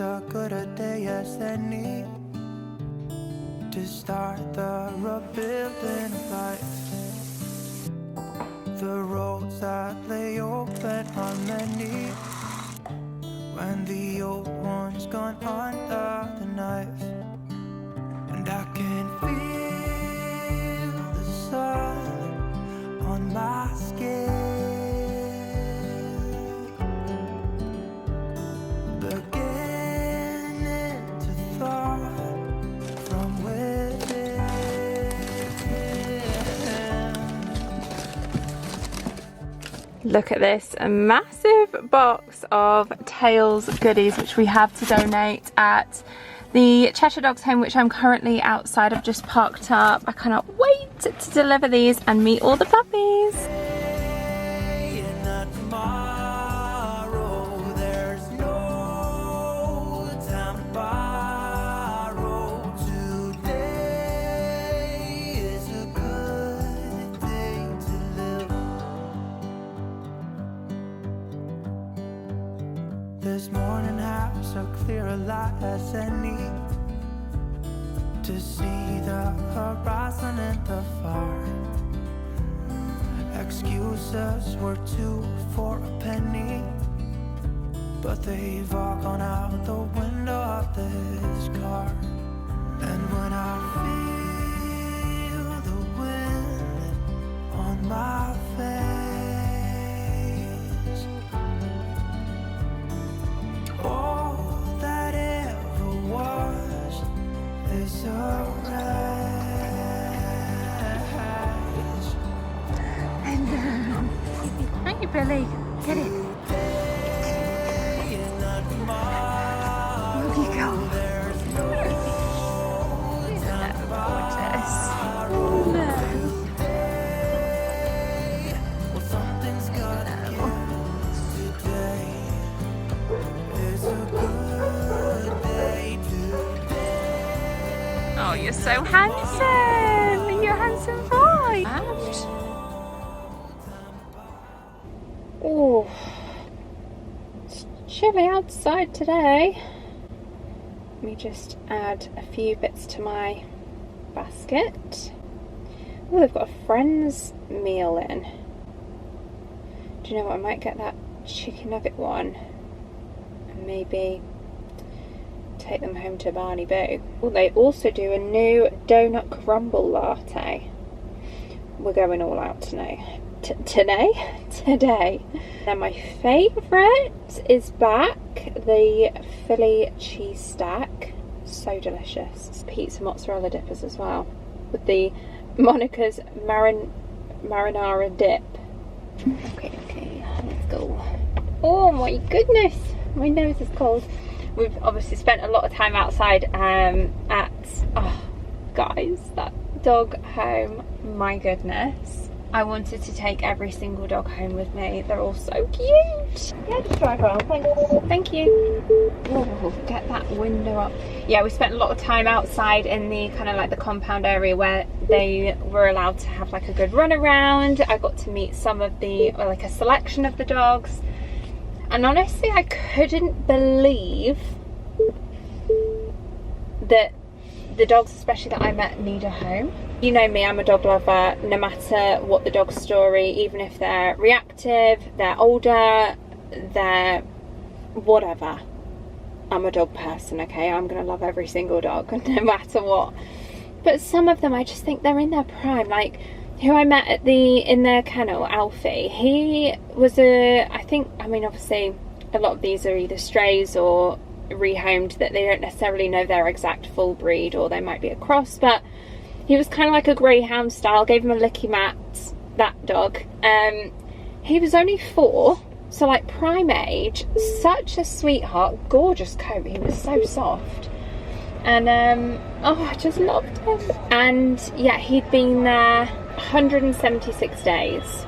a good a day as any to start the rebuilding of life. The roads that lay open are many when the old one's gone under the knife. And I can feel the sun on my skin, beginning to thaw from within. Look at this, a massive box of Tails goodies which we have to donate at the Cheshire Dogs home, which I'm currently outside. I've just parked up. I cannot wait to deliver these and meet all the puppies. This morning has a clear light as any to see the horizon in the far. Excuses were 2 for a penny, but they've all gone out the window of this car. And when I feel the wind on my face, all that ever was is a rage. And thank you, Billy. Get it. Look you go. Isn't that gorgeous? No. Well, something's gotta give today. It's a good day today. Oh, you're so handsome. You're a handsome boy. Oh, it's chilly outside today. Let me just add a few bits to my basket. Oh, they've got a friend's meal in. Do you know what? I might get that chicken nugget one and maybe take them home to Barney Boo. Well, they also do a new donut crumble latte. We're going all out tonight. Today. Now my favourite is back, the Philly cheese stack. So delicious. It's pizza mozzarella dippers as well, with the Monica's marinara dip. Okay, let's go. Oh my goodness, my nose is cold. We've obviously spent a lot of time outside at, oh guys, that dog home, my goodness. I wanted to take every single dog home with me. They're all so cute. Yeah, just drive around, thanks. Thank you. Oh, get that window up. Yeah, we spent a lot of time outside in the kind of like the compound area where they were allowed to have like a good run around. I got to meet some of the, or like a selection of the dogs. And honestly, I couldn't believe that the dogs, especially that I met, need a home. You know me, I'm a dog lover. No matter what the dog's story, even if they're reactive, they're older, they're whatever, I'm a dog person, okay? I'm gonna love every single dog, no matter what. But some of them, I just think they're in their prime. Like, who I met at in their kennel, Alfie, he was I mean, obviously, a lot of these are either strays or rehomed, that they don't necessarily know their exact full breed, or they might be a cross, but he was kind of like a greyhound style. Gave him a licky mat, that dog. He was only 4, so like prime age. Such a sweetheart, gorgeous coat. He was so soft, and oh, I just loved him. And yeah, he'd been there 176 days.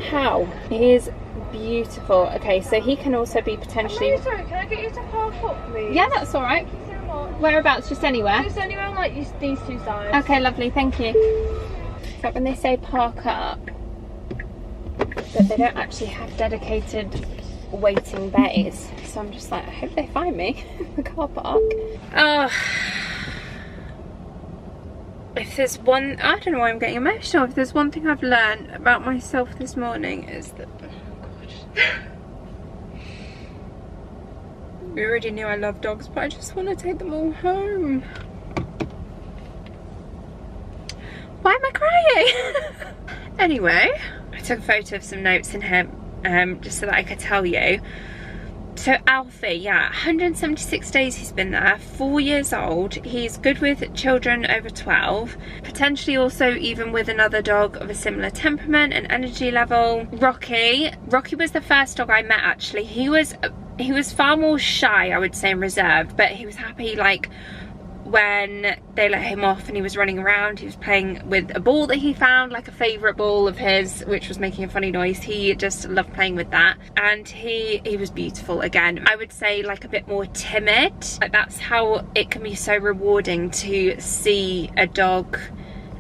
How? He is beautiful. Okay, so he can also be potentially. I'm really sorry, can I get you to park up, please? Yeah, that's all right. Thank you so much. Whereabouts? Just anywhere? Just anywhere on like these 2 sides. Okay, lovely, thank you. But when they say park up, but they don't actually have dedicated waiting bays. So I'm just like, I hope they find me in the car park. Oh, if there's one, I don't know why I'm getting emotional. If there's one thing I've learned about myself this morning is that, oh God. We already knew I love dogs, but I just want to take them all home. Why am I crying? Anyway, I took a photo of some notes in here just so that I could tell you. So Alfie, yeah, 176 days he's been there, 4 years old. He's good with children over 12, potentially also even with another dog of a similar temperament and energy level. Rocky was the first dog I met actually. He was far more shy, I would say, and reserved, but he was happy like when they let him off and he was running around. He was playing with a ball that he found, like a favourite ball of his, which was making a funny noise. He just loved playing with that, and he was beautiful. Again, I would say like a bit more timid. Like, that's how it can be so rewarding to see a dog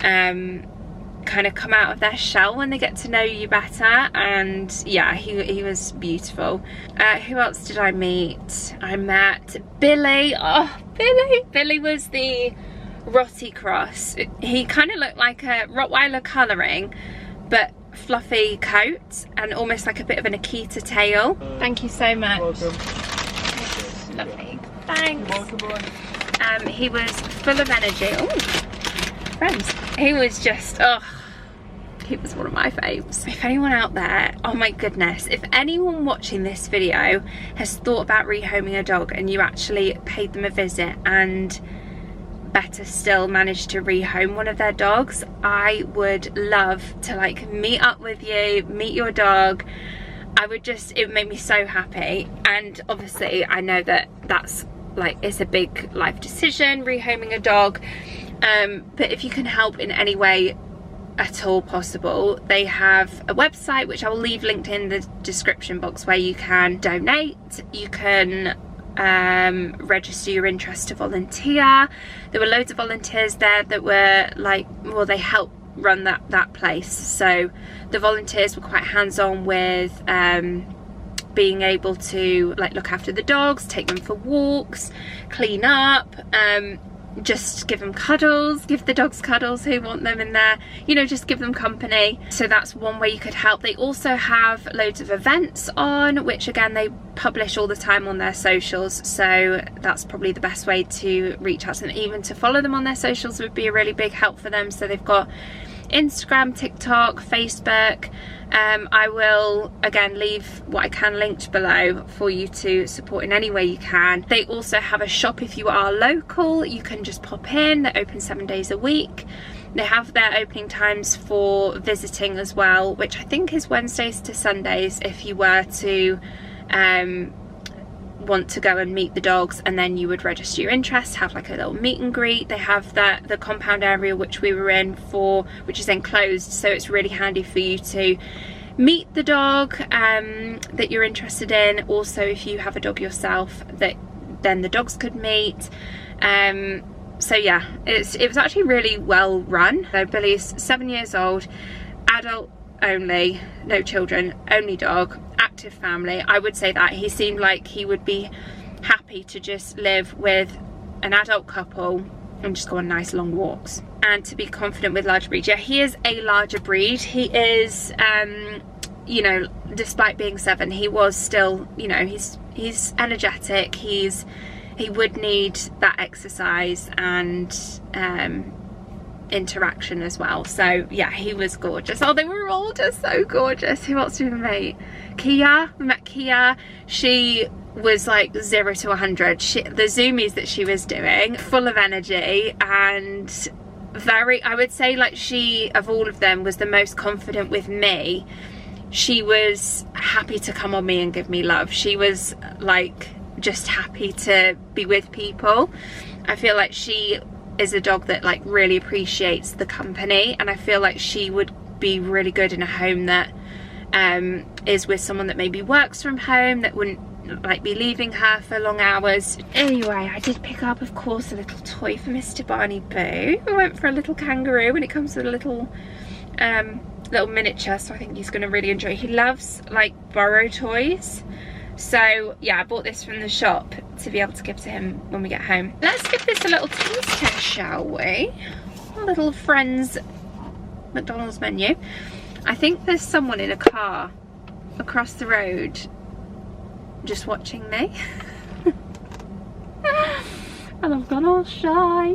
kind of come out of their shell when they get to know you better. And yeah, he was beautiful. Who else did I meet? I met Billy. Oh, Billy was the Rottie cross. He kind of looked like a Rottweiler colouring, but fluffy coat and almost like a bit of an Akita tail. Thank you so much. Welcome. Lovely. Thanks. You're welcome. He was full of energy. Oh, friends. He was just, oh, he was one of my faves. If anyone out there, oh my goodness, if anyone watching this video has thought about rehoming a dog and you actually paid them a visit and better still managed to rehome one of their dogs, I would love to like meet up with you, meet your dog. I would just, it would make me so happy. And obviously I know that that's like, it's a big life decision, rehoming a dog, but if you can help in any way at all possible, they have a website which I will leave linked in the description box where you can donate, you can register your interest to volunteer. There were loads of volunteers there that were like, well, they help run that place, so the volunteers were quite hands-on with being able to like look after the dogs, take them for walks, clean up, just give them cuddles, give the dogs cuddles who want them in there, you know, just give them company. So that's one way you could help. They also have loads of events on, which again they publish all the time on their socials, so that's probably the best way to reach out to them. Even to follow them on their socials would be a really big help for them. So they've got Instagram, TikTok, Facebook. I will again leave what I can linked below for you to support in any way you can. They also have a shop if you are local. You can just pop in. They're open 7 days a week. They have their opening times for visiting as well, which I think is Wednesdays to Sundays if you were to want to go and meet the dogs, and then you would register your interest, have like a little meet and greet. They have the compound area which we were in for, which is enclosed, so it's really handy for you to meet the dog that you're interested in. Also, if you have a dog yourself, that then the dogs could meet. So yeah, it was actually really well run. So Billy's 7 years old, adult only, no children, only dog, active family. I would say that he seemed like he would be happy to just live with an adult couple and just go on nice long walks, and to be confident with larger breeds. Yeah, he is a larger breed. He is you know, despite being 7, he was still, you know, he's energetic. He would need that exercise and interaction as well. So yeah, he was gorgeous. Oh, they were all just so gorgeous. Who else did we meet? Kia. We met Kia. She was like 0 to 100. The zoomies that she was doing, full of energy, and very, I would say, like, she of all of them was the most confident with me. She was happy to come on me and give me love. She was like just happy to be with people. I feel like she is a dog that like really appreciates the company, and I feel like she would be really good in a home that is with someone that maybe works from home, that wouldn't like be leaving her for long hours. Anyway, I did pick up, of course, a little toy for Mr. Barney Boo. I went for a little kangaroo, and it comes with a little miniature, so I think he's going to really enjoy it. He loves like Burrow toys, So yeah, I bought this from the shop to be able to give to him when we get home. Let's give this a little taste test, shall we? A little Friends McDonald's menu. I think there's someone in a car across the road just watching me. And I've gone all shy.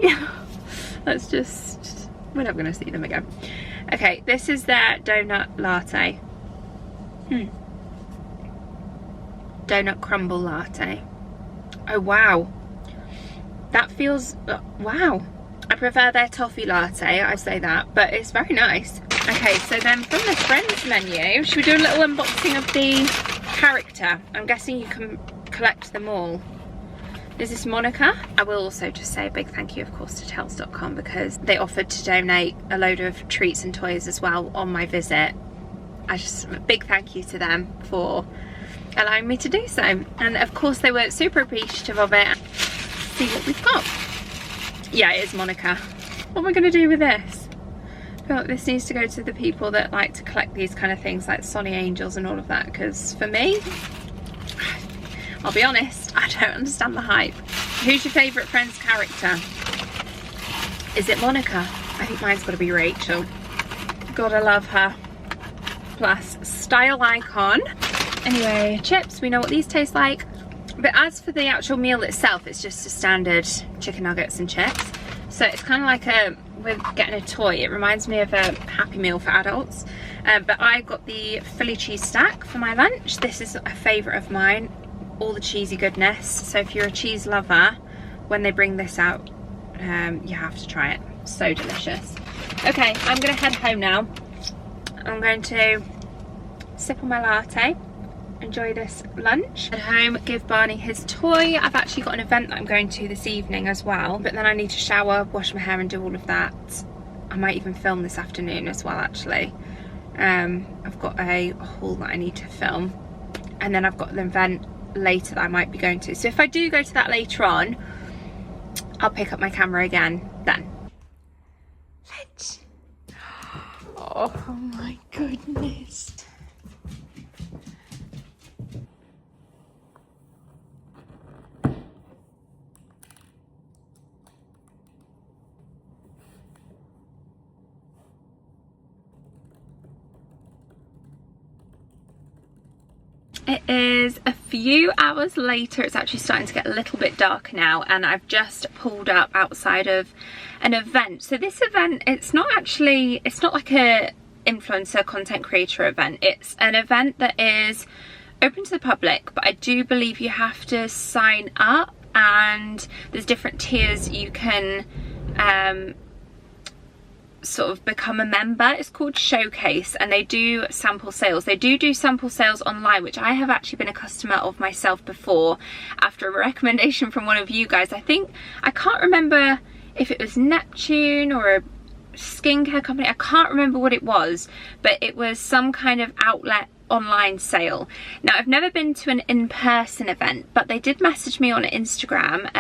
Let's just, we're never gonna see them again. Okay, this is their donut latte. Donut crumble latte. Oh wow, that feels, wow. I prefer their toffee latte, I say that, but it's very nice. Okay, so then from the Friends menu, should we do a little unboxing of the character? I'm guessing you can collect them all. Is this Monica? I will also just say a big thank you, of course, to Tels.com, because they offered to donate a load of treats and toys as well on my visit. A big thank you to them for allowing me to do so. And of course they were super appreciative of it. See what we've got. Yeah, it is Monica. What am I going to do with this? I feel like this needs to go to the people that like to collect these kind of things, like Sonny Angels and all of that, because for me, I'll be honest, I don't understand the hype. Who's your favourite Friends character? Is it Monica? I think mine's got to be Rachel. Gotta love her. Plus, style icon. Anyway, chips, we know what these taste like. But as for the actual meal itself, it's just a standard chicken nuggets and chips. So it's kind of like we're getting a toy. It reminds me of a Happy Meal for adults. But I got the Philly cheese stack for my lunch. This is a favourite of mine. All the cheesy goodness. So if you're a cheese lover, when they bring this out, you have to try it. So delicious. Okay, I'm going to head home now. I'm going to sip on my latte, enjoy this lunch. At home, give Barney his toy. I've actually got an event that I'm going to this evening as well, but then I need to shower, wash my hair and do all of that. I might even film this afternoon as well, actually. I've got a haul that I need to film, and then I've got an event later that I might be going to. So if I do go to that later on, I'll pick up my camera again then. Let's... Oh my goodness. It is a few hours later. It's actually starting to get a little bit darker now, and I've just pulled up outside of an event. So this event, it's not like a influencer content creator event. It's an event that is open to the public, but I do believe you have to sign up, and there's different tiers you can sort of become a member. It's called Showcase, and they do sample sales. They do sample sales online, which I have actually been a customer of myself before after a recommendation from one of you guys. I can't remember if it was Neptune or a skincare company. I can't remember what it was, but it was some kind of outlet online sale. Now, I've never been to an in-person event, but they did message me on Instagram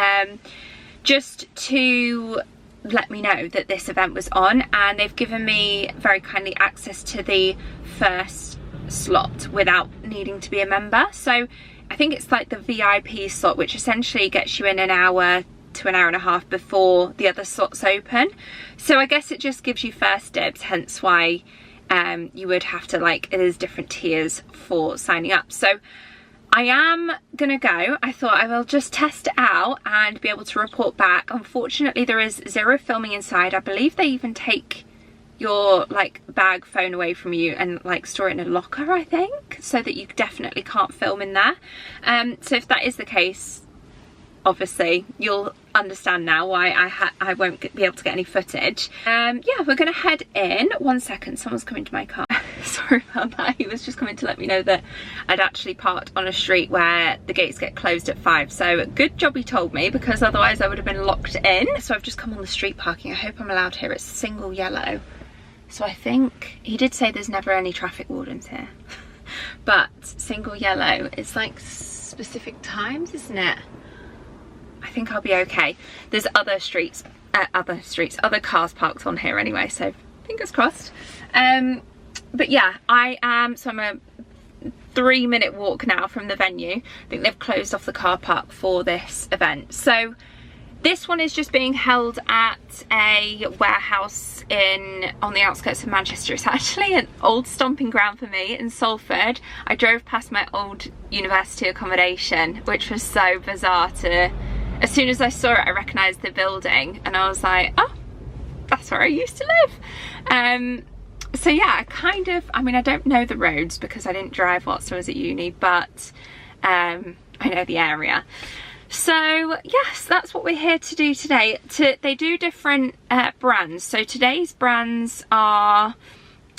just to let me know that this event was on, and they've given me very kindly access to the first slot without needing to be a member. So I think it's like the VIP slot, which essentially gets you in an hour to an hour and a half before the other slots open. So I guess it just gives you first dibs, hence why you would have to, like, there's different tiers for signing up. So I am gonna go. I thought I will just test it out and be able to report back. Unfortunately, there is zero filming inside. I believe they even take your like bag phone away from you and like store it in a locker, I think, so that you definitely can't film in there. So if that is the case, obviously you'll understand now why I won't be able to get any footage. Yeah, we're gonna head in. 1 second, someone's coming to my car. Sorry about that. He was just coming to let me know that I'd actually parked on a street where the gates get closed at 5. So good job he told me, because otherwise I would have been locked in. So I've just come on the street parking. I hope I'm allowed here. It's single yellow. So I think he did say there's never any traffic wardens here. But single yellow is like specific times, isn't it? I think I'll be okay. There's other cars parked on here anyway, so fingers crossed. But yeah, I'm a 3-minute walk now from the venue. I think they've closed off the car park for this event. So this one is just being held at a warehouse on the outskirts of Manchester. It's actually an old stomping ground for me in Salford. I drove past my old university accommodation, which was so bizarre to, as soon as I saw it, I recognised the building and I was like, oh, that's where I used to live. So yeah, I mean, I don't know the roads because I didn't drive whilst I was at uni, but I know the area. So yes, that's what we're here to do today. They do different brands. So today's brands are,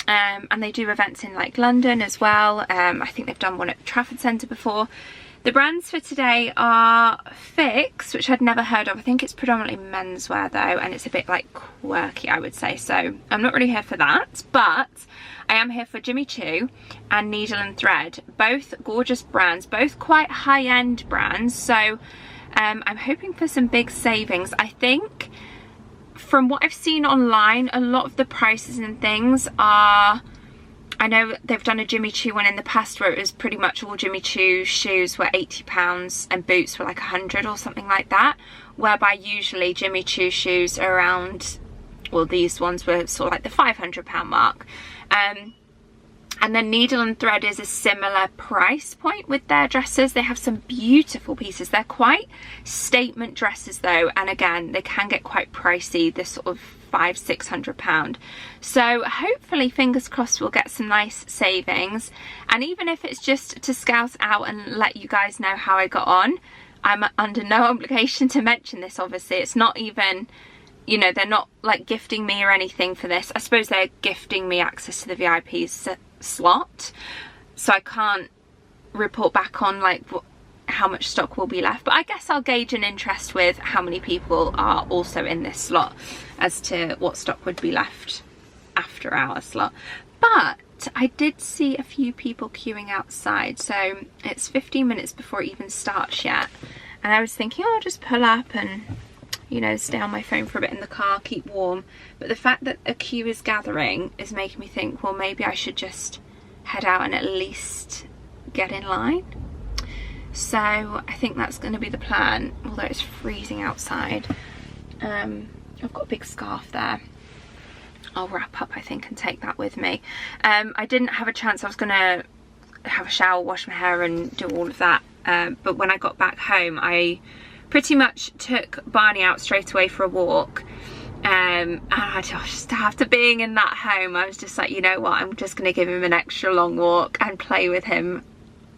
and they do events in like London as well. I think they've done one at Trafford Centre before. The brands for today are Fix, which I'd never heard of. I think it's predominantly menswear though, and it's a bit like quirky, I would say. So I'm not really here for that, but I am here for Jimmy Choo and Needle and Thread. Both gorgeous brands, both quite high-end brands. So I'm hoping for some big savings. I think from what I've seen online, a lot of the prices and things are, I know they've done a Jimmy Choo one in the past where it was pretty much all Jimmy Choo shoes were £80 and boots were like 100 or something like that, whereby usually Jimmy Choo shoes are around, well, these ones were sort of like the £500 mark. And then Needle and Thread is a similar price point with their dresses. They have some beautiful pieces. They're quite statement dresses though, and again, they can get quite pricey, this sort of £500–600. So hopefully, fingers crossed, we'll get some nice savings. And even if it's just to scout out and let you guys know how I got on, I'm under no obligation to mention this, obviously. It's not even, you know, they're not like gifting me or anything for this. I suppose they're gifting me access to the VIP slot, so I can't report back on like how much stock will be left, but I guess I'll gauge an interest with how many people are also in this slot as to what stock would be left after our slot. But I did see a few people queuing outside, so it's 15 minutes before it even starts yet, and I was thinking, oh, I'll just pull up and, you know, stay on my phone for a bit in the car, keep warm. But the fact that a queue is gathering is making me think, well, maybe I should just head out and at least get in line. So I think that's going to be the plan, although it's freezing outside. I've got a big scarf there. I'll wrap up, I think, and take that with me. I didn't have a chance. I was going to have a shower, wash my hair and do all of that. But when I got back home, I pretty much took Barney out straight away for a walk. And I just, after being in that home, I was just like, you know what, I'm just going to give him an extra long walk and play with him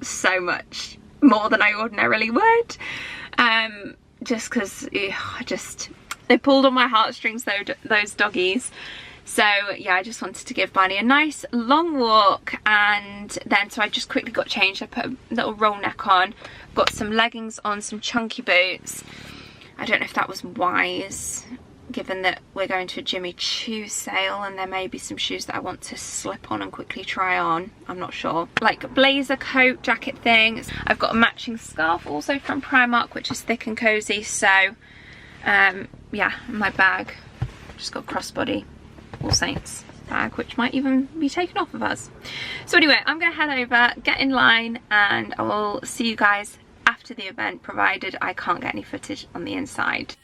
so much more than I ordinarily would. Just because they pulled on my heartstrings, those doggies. So yeah, I just wanted to give Barney a nice long walk, and then so I just quickly got changed. I put a little roll neck on, got some leggings on, some chunky boots. I don't know if that was wise, given that we're going to a Jimmy Choo sale and there may be some shoes that I want to slip on and quickly try on. I'm not sure. Like a blazer coat jacket thing. I've got a matching scarf also from Primark, which is thick and cozy. So yeah, my bag, just got crossbody All Saints bag, which might even be taken off of us. So anyway, I'm gonna head over, get in line, and I will see you guys after the event, provided I can't get any footage on the inside.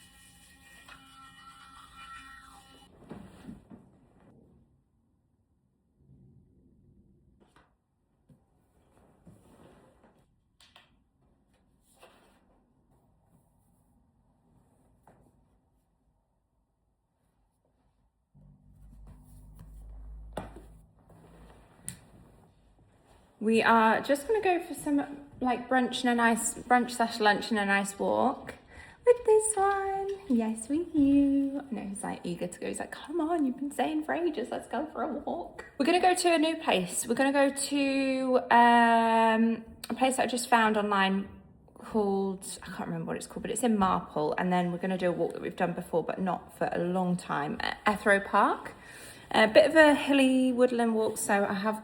We are just going to go for some like brunch slash lunch and a nice walk with this one. Yes, with you. I know he's like eager to go. He's like, come on, you've been saying for ages, let's go for a walk. We're going to go to a new place. We're going to go to a place that I just found online called, I can't remember what it's called, but it's in Marple. And then we're going to do a walk that we've done before, but not for a long time, at Ethro Park. A bit of a hilly woodland walk, so I have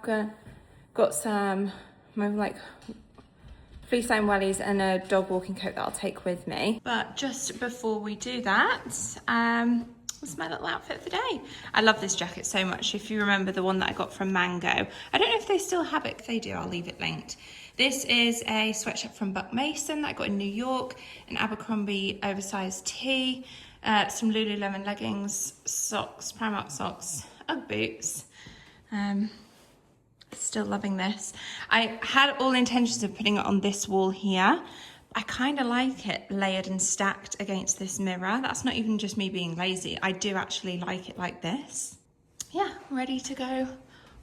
got some like fleece line wellies and a dog walking coat that I'll take with me. But just before we do that, was my little outfit for the day. I love this jacket so much. If you remember the one that I got from Mango, I don't know if they still have it. If they do, I'll leave it linked. This is a sweatshirt from Buck Mason that I got in New York, an Abercrombie oversized tee, some Lululemon leggings, socks, Primark socks, Ugg boots. Still loving this. I had all intentions of putting it on this wall here. I kind of like it layered and stacked against this mirror. That's not even just me being lazy. I do actually like it like this. Yeah, ready to go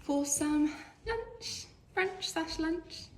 for some lunch, brunch/lunch.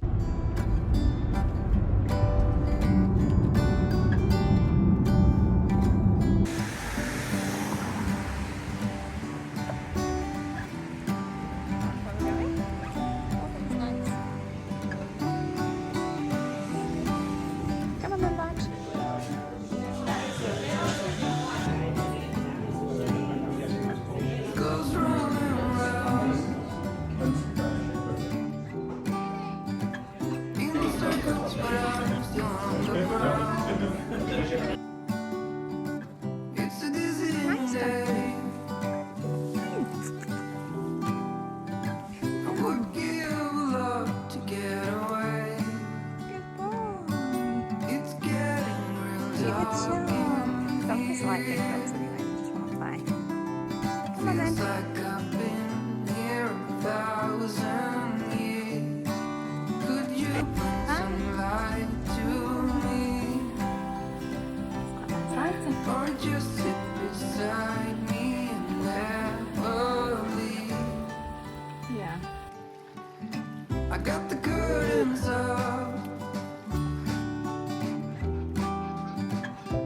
I got the curtains up.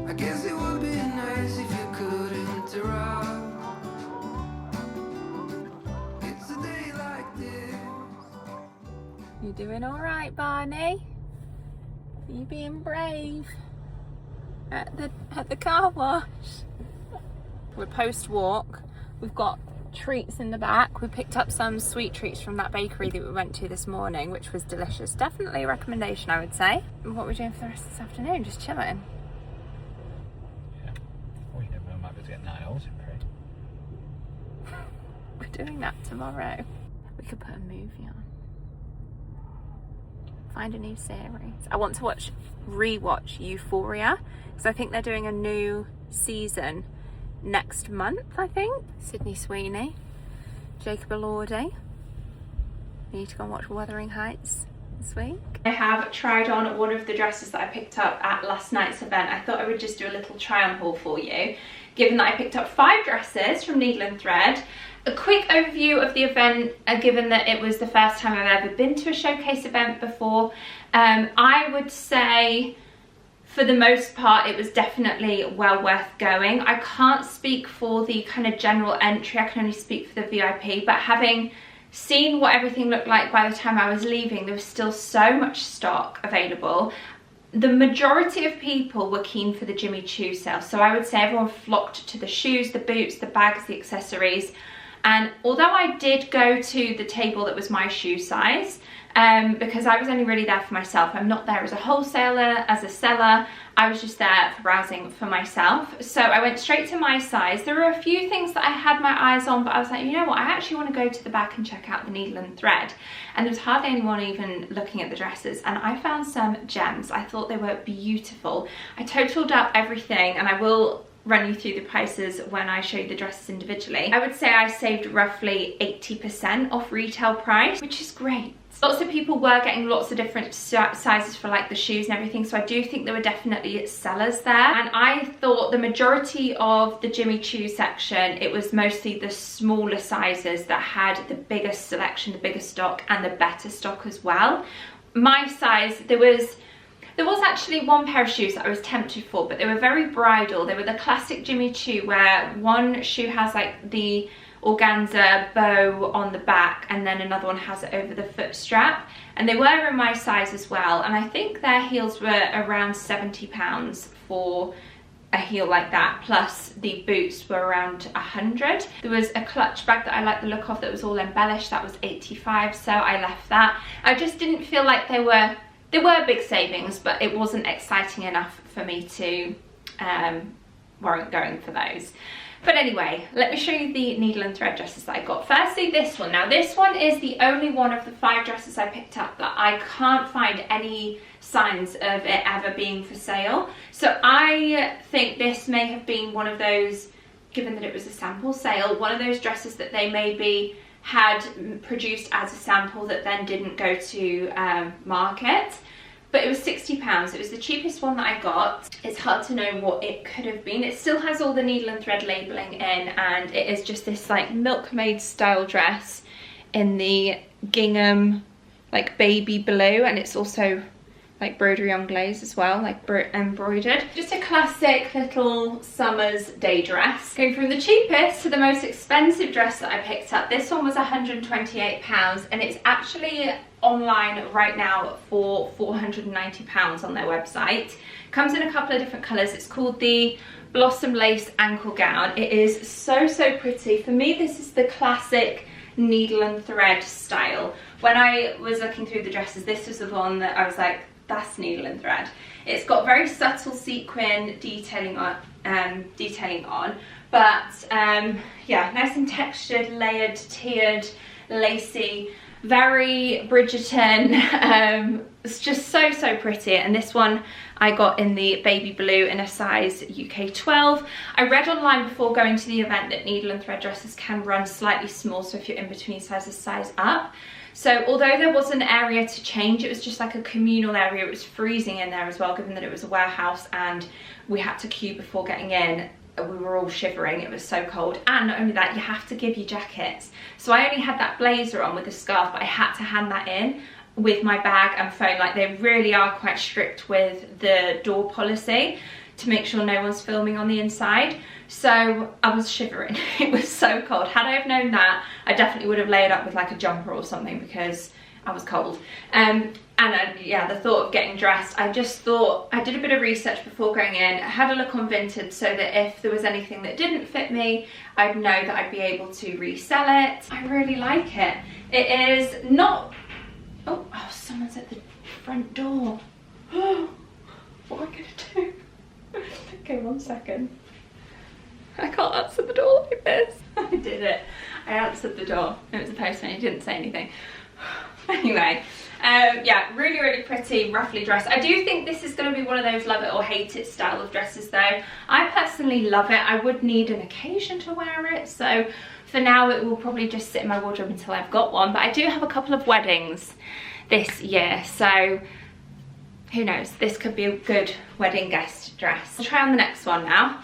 I guess it would be nice if you could interrupt. It's a day like this. You doing all right, Barney? Are you being brave at the car wash? We're post walk. We've got treats in the back. We picked up some sweet treats from that bakery that we went to this morning, which was delicious. Definitely a recommendation, I would say. And what we're doing for the rest of this afternoon, just chilling. Yeah. Well, you never might be able to get nails in free. We're doing that tomorrow. We could put a movie on. Find a new series. I want to rewatch Euphoria, because I think they're doing a new season next month, I think. Sydney Sweeney, Jacob Elordi. Need to go and watch Wuthering Heights this week. I have tried on one of the dresses that I picked up at last night's event. I thought I would just do a little try on haul for you, given that I picked up 5 dresses from Needle and Thread. A quick overview of the event, given that it was the first time I've ever been to a showcase event before. I would say, for the most part, it was definitely well worth going. I can't speak for the kind of general entry, I can only speak for the VIP, but having seen what everything looked like by the time I was leaving, there was still so much stock available. The majority of people were keen for the Jimmy Choo sale, so I would say everyone flocked to the shoes, the boots, the bags, the accessories. And although I did go to the table that was my shoe size, because I was only really there for myself. I'm not there as a wholesaler, as a seller. I was just there for browsing for myself. So I went straight to my size. There were a few things that I had my eyes on, but I was like, you know what, I actually want to go to the back and check out the Needle and Thread. And there was hardly anyone even looking at the dresses, and I found some gems. I thought they were beautiful. I totaled up everything, and I will run you through the prices when I show you the dresses individually. I would say I saved roughly 80% off retail price, which is great. Lots of people were getting lots of different sizes for like the shoes and everything, so I do think there were definitely sellers there. And I thought the majority of the Jimmy Choo section, it was mostly the smaller sizes that had the biggest selection, the biggest stock, and the better stock as well. My size, there was actually one pair of shoes that I was tempted for, but they were very bridal. They were the classic Jimmy Choo, where one shoe has like the organza bow on the back, and then another one has it over the foot strap, and they were in my size as well. And I think their heels were around £70 for a heel like that, plus the boots were around 100. There was a clutch bag that I liked the look of that was all embellished, that was 85, so I left that. I just didn't feel like they were big savings, but it wasn't exciting enough for me to warrant going for those. But anyway, let me show you the needle and thread dresses that I got. Firstly, this one. Now, this one is the only one of the 5 dresses I picked up that I can't find any signs of it ever being for sale. So I think this may have been one of those, given that it was a sample sale, one of those dresses that they maybe had produced as a sample that then didn't go to market. But it was £60. It was the cheapest one that I got. It's hard to know what it could have been. It still has all the needle and thread labelling in, and it is just this like milkmaid style dress in the gingham like baby blue, and it's also like broderie anglaise as well, like embroidered. Just a classic little summer's day dress. Going from the cheapest to the most expensive dress that I picked up. This one was £128, and it's actually online right now for £490 on their website. Comes in a couple of different colours. It's called the Blossom Lace Ankle Gown. It is so pretty. For me, this is the classic needle and thread style. When I was looking through the dresses, this was the one that I was like, that's needle and thread. It's got very subtle sequin detailing on, but yeah, nice and textured, layered, tiered, lacy, very Bridgerton. It's just so pretty. And this one I got in the baby blue in a size UK 12. I read online before going to the event that needle and thread dresses can run slightly small, so if you're in between sizes, size up. So although there was an area to change, it was just like a communal area. It was freezing in there as well, given that it was a warehouse and we had to queue before getting in. We were all shivering, it was so cold. And not only that, you have to give your jackets. So I only had that blazer on with a scarf, but I had to hand that in with my bag and phone. Like, they really are quite strict with the door policy to make sure no one's filming on the inside. So I was shivering. It was so cold. Had I have known that, I definitely would have layered up with like a jumper or something, because I was cold. Yeah, the thought of getting dressed, I just thought, I did a bit of research before going in, I had a look on Vinted so that if there was anything that didn't fit me, I'd know that I'd be able to resell it. I really like it. It is not, oh, someone's at the front door. What am I gonna do? Okay, 1 second. I can't answer the door like this. I did it. I answered the door. It was the postman, he didn't say anything. Anyway, yeah, really pretty, roughly dressed. I do think this is going to be one of those love it or hate it style of dresses though. I personally love it. I would need an occasion to wear it, so for now it will probably just sit in my wardrobe until I've got one. But I do have a couple of weddings this year, so who knows, this could be a good wedding guest dress. I'll try on the next one now.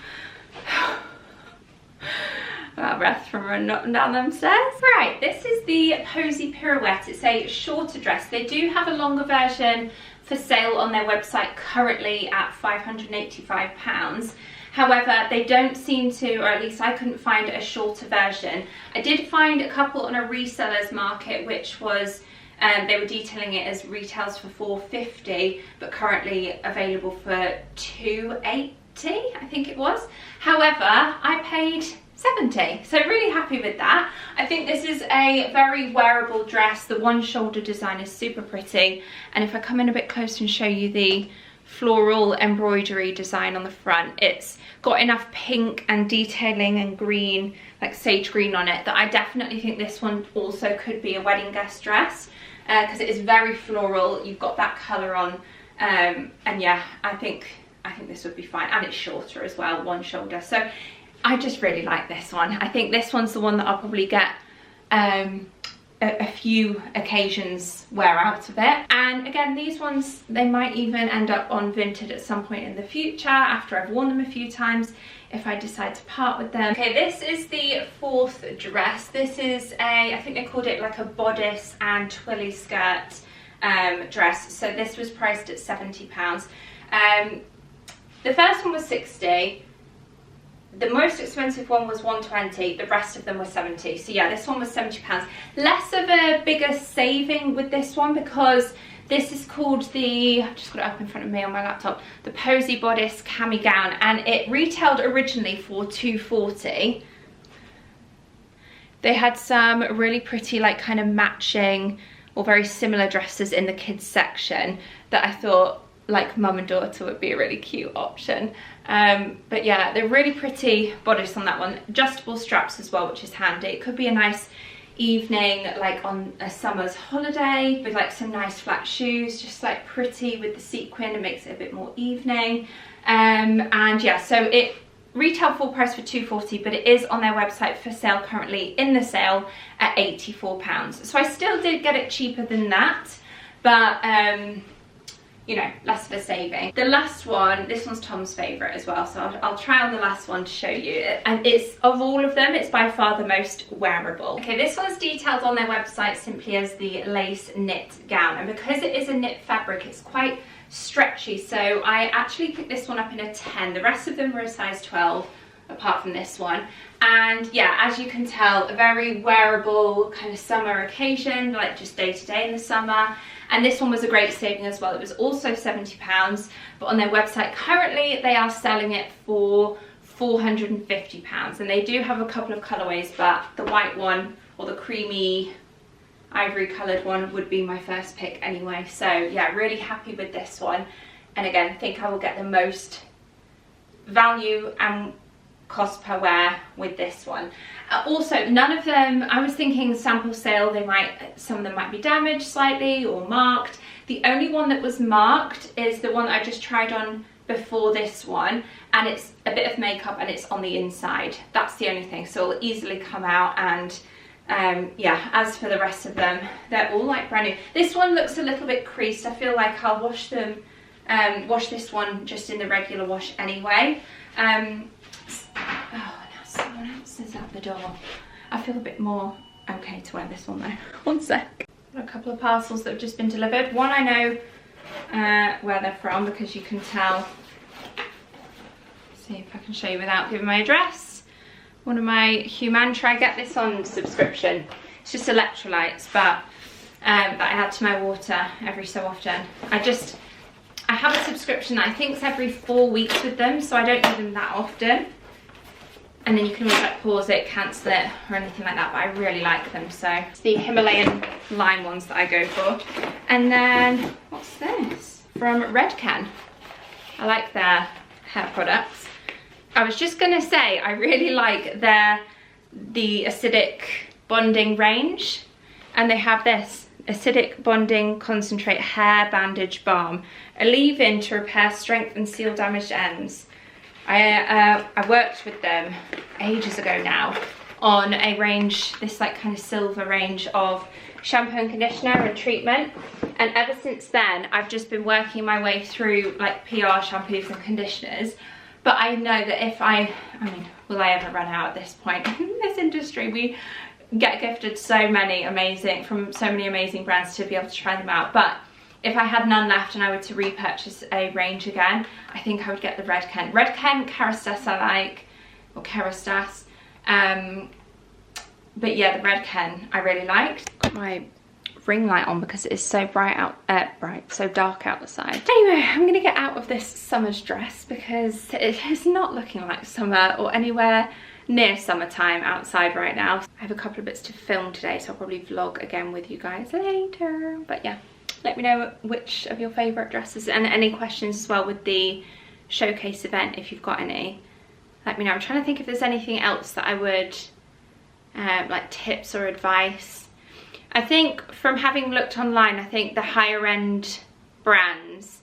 Out of breath from running up and down them stairs. Right, this is the Posy Pirouette. It's a shorter dress. They do have a longer version for sale on their website currently at £585. However, they don't seem to, or at least I couldn't find a shorter version. I did find a couple on a resellers market, which was, they were detailing it as retails for £450, but currently available for £280, I think it was. However, I paid £70, so really happy with that. I think this is a very wearable dress. The one shoulder design is super pretty, and if I come in a bit closer and show you the floral embroidery design on the front, it's got enough pink and detailing and green, like sage green on it, that I definitely think this one also could be a wedding guest dress, because it is very floral. You've got that colour on, and yeah, I think this would be fine, and it's shorter as well, one shoulder. So I just really like this one. I think this one's the one that I'll probably get a few occasions wear out of it. And again, these ones, they might even end up on Vinted at some point in the future after I've worn them a few times, if I decide to part with them. Okay, this is the 4th dress. This is a, I think they called it like a bodice and twilly skirt dress. So this was priced at £70. The first one was £60. The most expensive one was £120, the rest of them were £70. So yeah, this one was £70. Less of a bigger saving with this one, because this is called the, I've just got it up in front of me on my laptop, the Posy Bodice Cami Gown, and it retailed originally for £240. They had some really pretty, like, kind of matching or very similar dresses in the kids section that I thought like mum and daughter would be a really cute option. But yeah, they're really pretty bodice on that one. Adjustable straps as well, which is handy. It could be a nice evening like on a summer's holiday with like some nice flat shoes, just like pretty with the sequin. It makes it a bit more evening. And yeah, so it retail full price for £240, but it is on their website for sale currently in the sale at £84. So I still did get it cheaper than that, but you know, less of a saving. The last one, this one's Tom's favourite as well, so I'll try on the last one to show you. And it's, of all of them, it's by far the most wearable. Okay, this one's detailed on their website simply as the lace knit gown, and because it is a knit fabric, it's quite stretchy, so I actually picked this one up in a 10. The rest of them were a size 12, apart from this one. And yeah, as you can tell, a very wearable kind of summer occasion, like just day to day in the summer. And this one was a great saving as well. It was also £70, but on their website currently they are selling it for £450. And they do have a couple of colourways, but the white one or the creamy ivory coloured one would be my first pick anyway. So yeah, really happy with this one. And again, think I will get the most value and cost per wear with this one. Also, none of them, I was thinking sample sale, some of them might be damaged slightly or marked. The only one that was marked is the one that I just tried on before this one, and it's a bit of makeup and it's on the inside. That's the only thing, so it'll easily come out. And yeah, as for the rest of them, they're all like brand new. This one looks a little bit creased. I feel like I'll wash them, wash this one just in the regular wash anyway. Oh, now someone else is at the door. I feel a bit more okay to wear this one though. One sec. Got a couple of parcels that have just been delivered. One I know where they're from because you can tell. See if I can show you without giving my address. One of my Humantra, I get this on subscription. It's just electrolytes, but that I add to my water every so often. I have a subscription that I think is every 4 weeks with them, so I don't need them that often. And then you can always like pause it, cancel it, or anything like that, but I really like them. So it's the Himalayan lime ones that I go for. And then, what's this? From Redken. I like their hair products. I was just gonna say, I really like the acidic bonding range. And they have this acidic bonding concentrate hair bandage balm. A leave-in to repair, strengthen, and seal damaged ends. I worked with them ages ago now on a range, this like kind of silver range of shampoo and conditioner and treatment, and ever since then I've just been working my way through like PR shampoos and conditioners. But I know that if I mean, will I ever run out at this point? In this industry we get gifted so many amazing, from so many amazing brands to be able to try them out. But if I had none left and I were to repurchase a range again, I think I would get the Redken. Redken Kerastase I like, or Kerastase. But yeah, the Redken I really liked. Got my ring light on because it is so so dark outside. Anyway, I'm gonna get out of this summer's dress because it is not looking like summer or anywhere near summertime outside right now. I have a couple of bits to film today, so I'll probably vlog again with you guys later. But yeah, let me know which of your favourite dresses, and any questions as well with the showcase event if you've got any. Let me know. I'm trying to think if there's anything else that I would like tips or advice. I think from having looked online, I think the higher end brands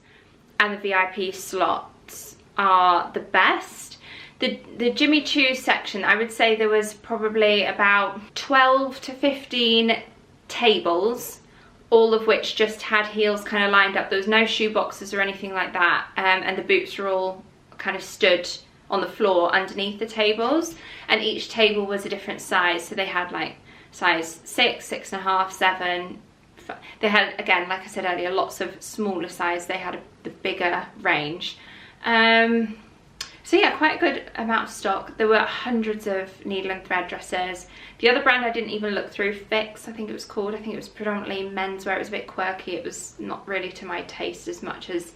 and the VIP slots are the best. The Jimmy Choo section, I would say there was probably about 12 to 15 tables, all of which just had heels kind of lined up. There was no shoe boxes or anything like that, and the boots were all kind of stood on the floor underneath the tables, and each table was a different size. So they had like size 6, 6.5, 7. They had, again, like I said earlier, lots of smaller size. They had the bigger range. So yeah, quite a good amount of stock. There were hundreds of needle and thread dresses. The other brand I didn't even look through, Fix, I think it was called. I think it was predominantly menswear. It was a bit quirky. It was not really to my taste as much as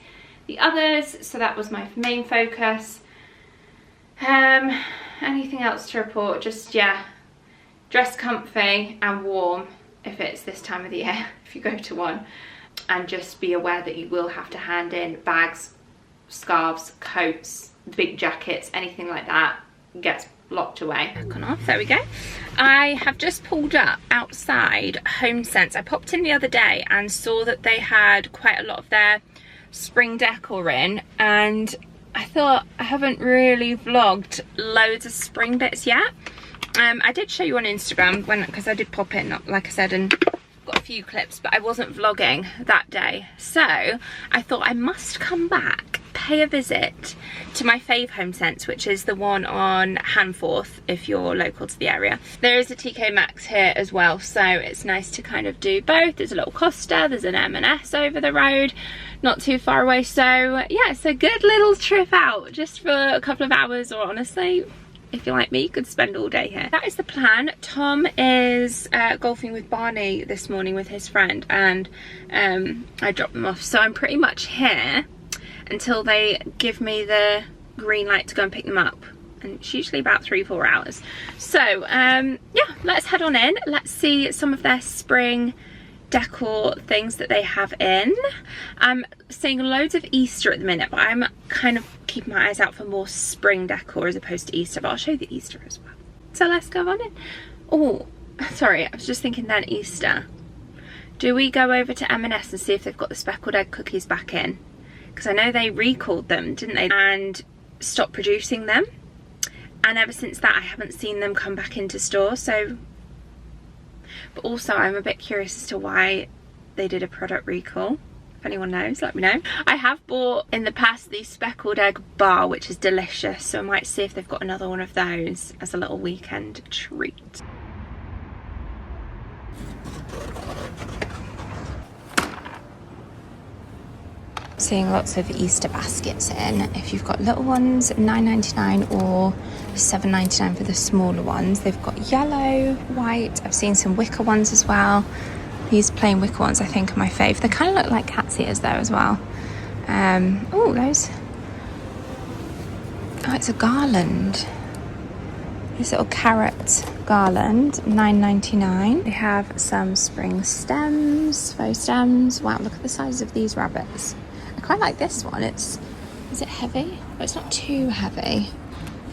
the others. So that was my main focus. Anything else to report? Just, yeah, dress comfy and warm if it's this time of the year, if you go to one. and just be aware that you will have to hand in bags, scarves, coats, big jackets, anything like that gets locked away. Gone off, there we go. I have just pulled up outside HomeSense. I popped in the other day and saw that they had quite a lot of their spring decor in, and I thought I haven't really vlogged loads of spring bits yet. I did show you on Instagram because I did pop in, like I said, and got a few clips, but I wasn't vlogging that day. So I thought I must come back, pay a visit to my fave HomeSense, which is the one on Hanforth if you're local to the area. There is a TK Maxx here as well, so it's nice to kind of do both. There's a little Costa, there's an M&S over the road, not too far away. So yeah, it's a good little trip out just for a couple of hours, or honestly, if you're like me, you could spend all day here. That is the plan. Tom is golfing with Barney this morning with his friend, and I dropped them off. So I'm pretty much here until they give me the green light to go and pick them up. And it's usually about 3-4 hours. So yeah, let's head on in. Let's see some of their spring decor things that they have in. I'm seeing loads of Easter at the minute, but I'm kind of keeping my eyes out for more spring decor as opposed to Easter, but I'll show you the Easter as well. So let's go on in. Oh, sorry, I was just thinking then Easter. Do we go over to M&S and see if they've got the speckled egg cookies back in? Because I know they recalled them, didn't they? And stopped producing them. And ever since that, I haven't seen them come back into store, so... But also, I'm a bit curious as to why they did a product recall. If anyone knows, let me know. I have bought in the past the speckled egg bar, which is delicious, so I might see if they've got another one of those as a little weekend treat. Seeing lots of Easter baskets in. If you've got little ones, $9.99 or $7.99 for the smaller ones. They've got yellow, white. I've seen some wicker ones as well. These plain wicker ones I think are my fave. They kind of look like cat's ears there as well. Oh, those. Oh, it's a garland. This little carrot garland, $9.99. They have some spring stems, faux stems. Wow, look at the size of these rabbits. I quite like this one. Is it heavy? Oh, it's not too heavy.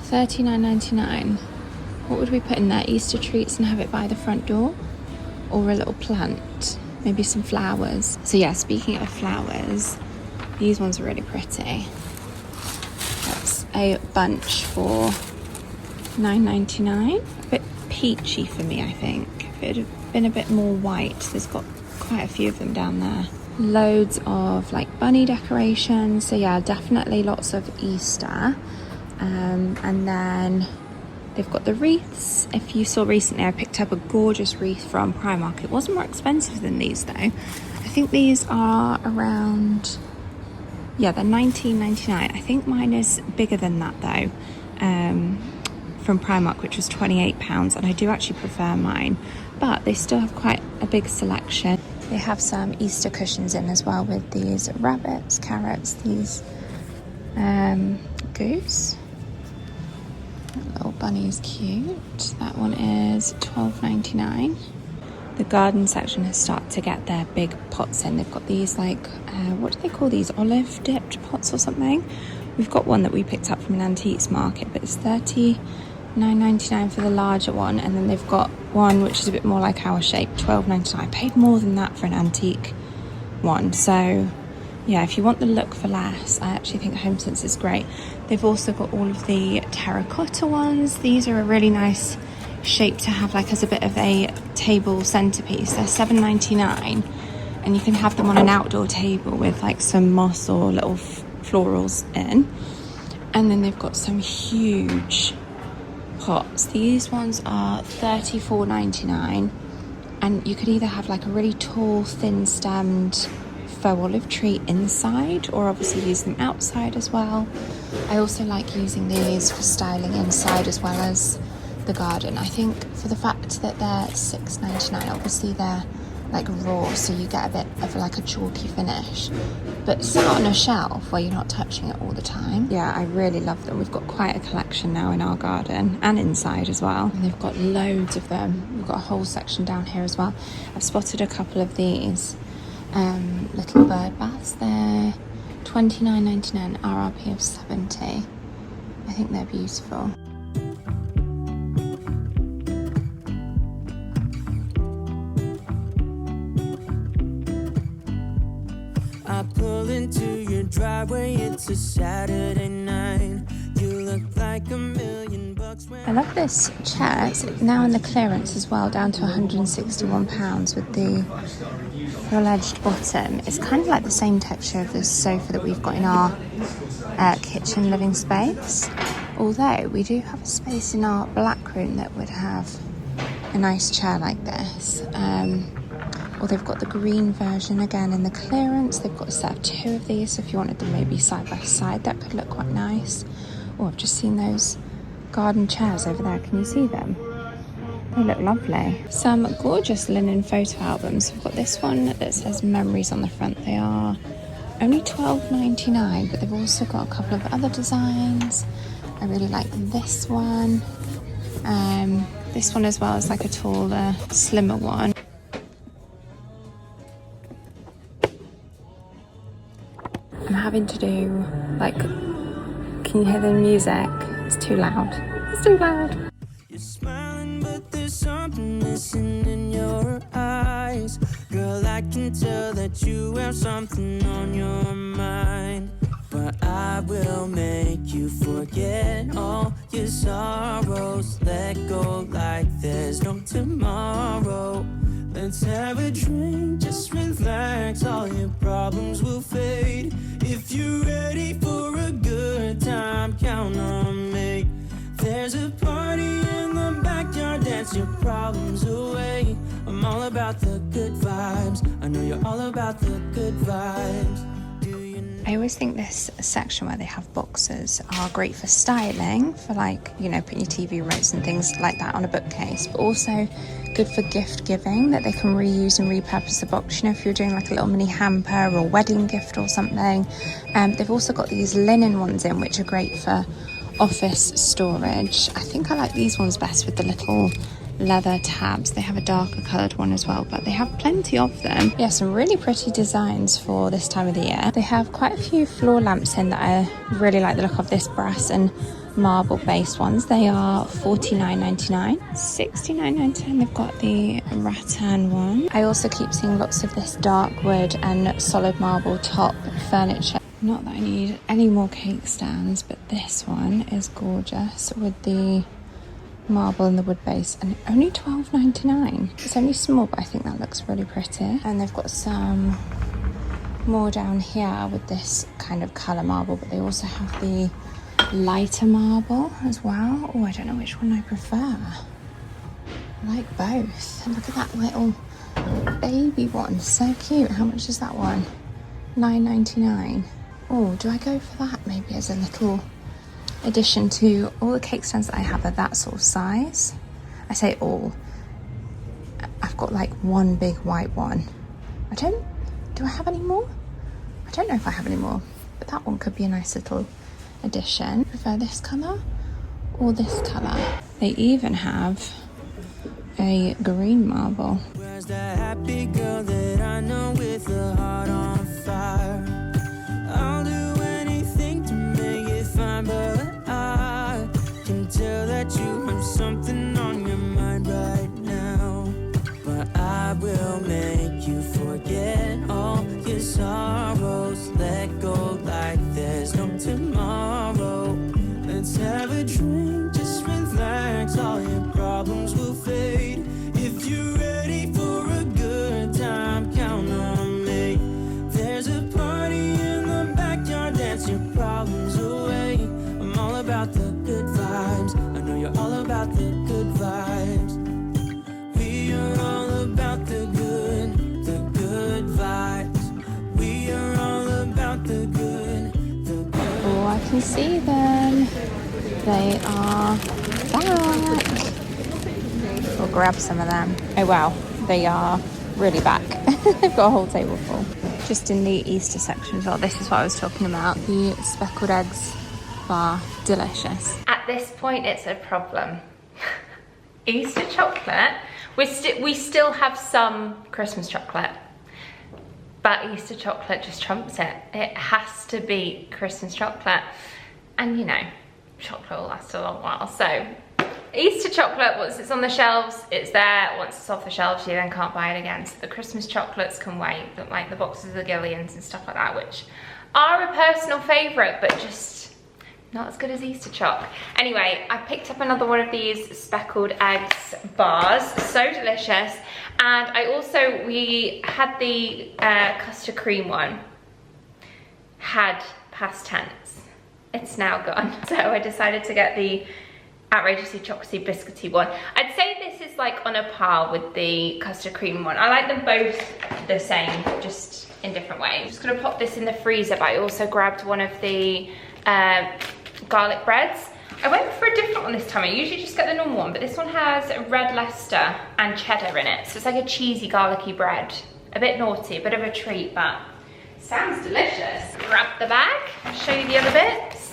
$39.99. What would we put in there? Easter treats and have it by the front door? Or a little plant? Maybe some flowers. So yeah, speaking of flowers, these ones are really pretty. That's a bunch for $9.99. A bit peachy for me, I think. If it had been a bit more white, there's got quite a few of them down there. Loads of like bunny decorations. So yeah, definitely lots of Easter. And then they've got the wreaths. If you saw recently, I picked up a gorgeous wreath from Primark. It wasn't more expensive than these though. I think these are around, yeah, they're $19.99. I think mine is bigger than that though, from Primark, which was £28, and I do actually prefer mine, but they still have quite a big selection. They have some Easter cushions in as well with these rabbits, carrots, these goose. That little bunny is cute. That one is $12.99. The garden section has started to get their big pots in. They've got these like, what do they call these? Olive dipped pots or something? We've got one that we picked up from an antiques market, but it's $39.99 for the larger one, and then they've got one which is a bit more like our shape, $12.99. I paid more than that for an antique one, so yeah, if you want the look for less, I actually think HomeSense is great. They've also got all of the terracotta ones. These are a really nice shape to have like as a bit of a table centerpiece. They're $7.99, and you can have them on an outdoor table with like some moss or little florals in. And then they've got some huge pots. These ones are $34.99, and you could either have like a really tall thin stemmed faux olive tree inside, or obviously use them outside as well. I also like using these for styling inside as well as the garden. I think for the fact that they're $6.99, obviously they're like raw, so you get a bit of like a chalky finish, but sat on a shelf where you're not touching it all the time. Yeah, I really love them. We've got quite a collection now in our garden and inside as well, and they've got loads of them. We've got a whole section down here as well. I've spotted a couple of these little bird baths. They're $29.99, RRP of $70. I think they're beautiful. I pull into your driveway, it's a Saturday night. You look like $1,000,000 when I love this chair. It's now in the clearance as well, down to £161 with the full-edged bottom. It's kind of like the same texture of the sofa that we've got in our kitchen living space. Although we do have a space in our black room that would have a nice chair like this. Or they've got the green version again in the clearance. They've got a set of 2 of these, so if you wanted them maybe side by side, that could look quite nice. Oh, I've just seen those garden chairs over there. Can you see them? They look lovely. Some gorgeous linen photo albums. We've got this one that says memories on the front. They are only $12.99, but they've also got a couple of other designs. I really like this one. This one as well is like a taller, slimmer one. I'm having to do, like, can you hear the music? It's too loud. It's too loud. you're smiling, but there's something missing in your eyes. Girl, I can tell that you have something on your mind. But I will make you forget all your sorrows. Let go like there's no tomorrow. Let's have a drink, just relax, all your problems will fade. If you're ready for a good time, count on me. There's a party in the backyard, dance your problems away. I'm all about the good vibes, I know you're all about the good vibes. I always think this section where they have boxes are great for styling, for like, you know, putting your TV remotes and things like that on a bookcase, but also good for gift giving, that they can reuse and repurpose the box, you know, if you're doing like a little mini hamper or wedding gift or something. They've also got these linen ones in, which are great for office storage. I think I like these ones best with the little leather tabs. They have a darker coloured one as well, but they have plenty of them. Yeah, some really pretty designs for this time of the year. They have quite a few floor lamps in that I really like the look of. This brass and marble based ones. They are $49.99. $69.99 they've got the rattan one. I also keep seeing lots of this dark wood and solid marble top furniture. Not that I need any more cake stands, but this one is gorgeous with the marble and the wood base, and only $12.99. It's only small, but I think that looks really pretty. And they've got some more down here with this kind of colour marble, but they also have the lighter marble as well. Oh, I don't know which one I prefer. I like both. And look at that little baby one, so cute. How much is that one? $9.99. Oh, do I go for that maybe as a little addition to all the cake stands that I have are that sort of size? I say all. I've got like one big white one. Do I have any more? I don't know if I have any more, but that one could be a nice little addition. Prefer this colour or this colour? They even have a green marble. Where's that happy girl that I know with a heart on fire? I'll do anything to make it fine, but I can tell that you have something on your mind right now. But I will make you forget all your sorrows. Let go like there's no tomorrow. Let's have a drink, just relax, all your problems will fade. If you're ready for a good time, count on me. There's a party in the backyard, dance your problems away. I'm all about the good vibes, I know you're all about the good vibes. We are all about the good vibes. We are all about the good. Oh, I can see them. They are back. We'll grab some of them. Oh wow, they are really back. They've got a whole table full. Just in the Easter section as well. This is what I was talking about. The speckled eggs bar, delicious. At this point, it's a problem. Easter chocolate. We still have some Christmas chocolate. but Easter chocolate just trumps it. It has to be Christmas chocolate. And you know, chocolate will last a long while. So Easter chocolate, once it's on the shelves, it's there. Once it's off the shelves, you then can't buy it again. So the Christmas chocolates can wait, like the boxes of Gillians and stuff like that, which are a personal favourite, but just not as good as Easter choc. Anyway, I picked up another one of these speckled eggs bars. So delicious. And we had the custard cream one. Had past tense. It's now gone. So I decided to get the outrageously chocolatey biscuity one. I'd say this is like on a par with the custard cream one. I like them both the same, just in different ways. I'm just gonna pop this in the freezer, but I also grabbed one of the garlic breads. I went for a different one this time. I usually just get the normal one, but this one has red Leicester and cheddar in it. So it's like a cheesy garlicky bread. A bit naughty, a bit of a treat, but sounds delicious. Grab the bag, I'll show you the other bits.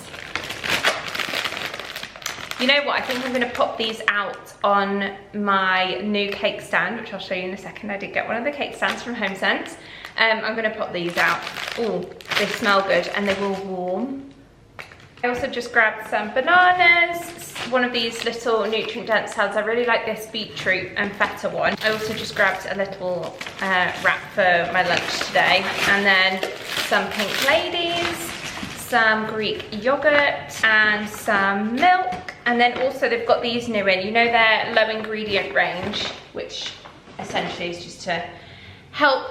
You know what, I think I'm gonna pop these out on my new cake stand, which I'll show you in a second. I did get one of the cake stands from HomeSense. I'm gonna pop these out. Oh, they smell good and they will warm. I also just grabbed some bananas, one of these little nutrient dense salads. I really like this beetroot and feta one. I also just grabbed a little wrap for my lunch today. And then some Pink Ladies, some Greek yogurt and some milk. And then also they've got these new in, you know, their low ingredient range, which essentially is just to help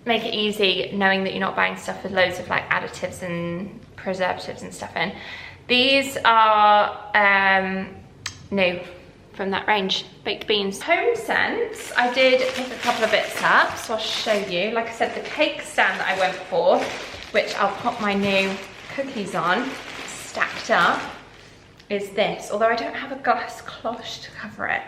make it easy knowing that you're not buying stuff with loads of like additives and preservatives and stuff in. These are new from that range, baked beans. HomeSense, I did pick a couple of bits up, so I'll show you. Like I said, the cake stand that I went for, which I'll pop my new cookies on, stacked up, is this. Although I don't have a glass cloche to cover it.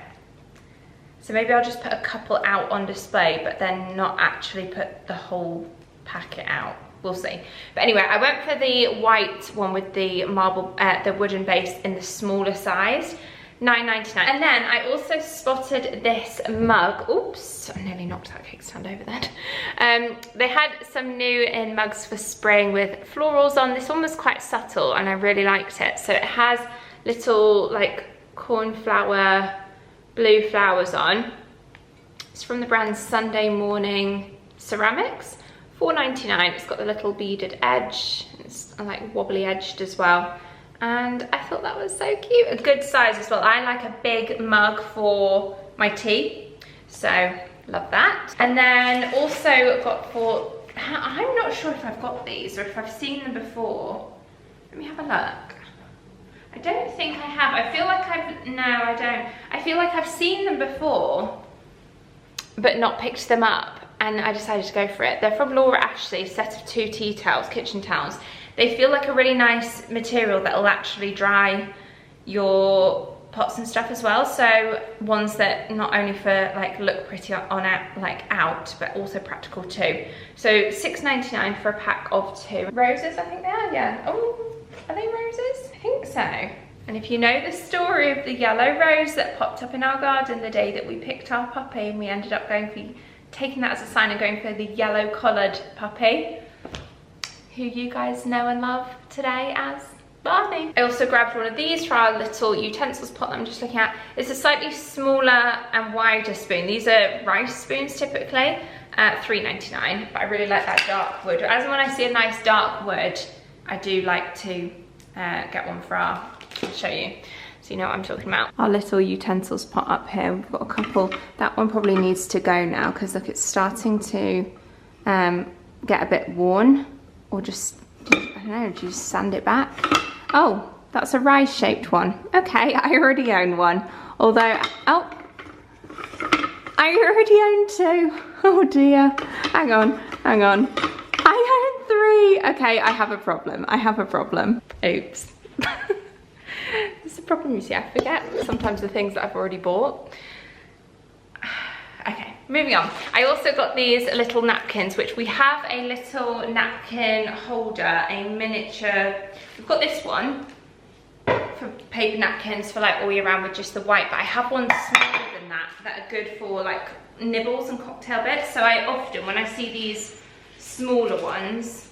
So maybe I'll just put a couple out on display, but then not actually put the whole packet out. We'll see. But anyway, I went for the white one with the marble, the wooden base in the smaller size, $9.99. And then I also spotted this mug. Oops, I nearly knocked that cake stand over then. They had some new in mugs for spraying with florals on. This one was quite subtle and I really liked it. So it has little like cornflower blue flowers on. It's from the brand Sunday Morning Ceramics. $4.99. It's got the little beaded edge. It's like wobbly edged as well. And I thought that was so cute. A good size as well. I like a big mug for my tea. So love that. And then also got for, I'm not sure if I've got these or if I've seen them before. Let me have a look. I don't think I have. I feel like no, I don't. I feel like I've seen them before, but not picked them up. And I decided to go for it. They're from Laura Ashley, set of 2 tea towels, kitchen towels. They feel like a really nice material that will actually dry your pots and stuff as well. So ones that not only for like look pretty on out, like out, but also practical too. So $6.99 for a pack of 2. Roses, I think they are, yeah. Oh, are they roses? I think so. And if you know the story of the yellow rose that popped up in our garden the day that we picked our puppy and we ended up going for taking that as a sign and going for the yellow collared puppy, who you guys know and love today as Barney. I also grabbed one of these for our little utensils pot that I'm just looking at. It's a slightly smaller and wider spoon. These are rice spoons typically, $3.99, but I really like that dark wood. As when I see a nice dark wood, I do like to get one for our, I'll show you. So you know what I'm talking about. Our little utensils pot up here, we've got a couple. That one probably needs to go now because look, it's starting to get a bit worn, or just, I don't know, just sand it back. Oh, that's a rice shaped one. Okay, I already own one. Although, oh, I already own 2. Oh dear, hang on. I own 3. Okay, I have a problem, Oops. It's a problem, you see, I forget sometimes the things that I've already bought. Okay, moving on. I also got these little napkins, which we have a little napkin holder, a miniature. We've got this one for paper napkins for like all year round with just the white, but I have one smaller than that are good for like nibbles and cocktail bits. So I often, when I see these smaller ones,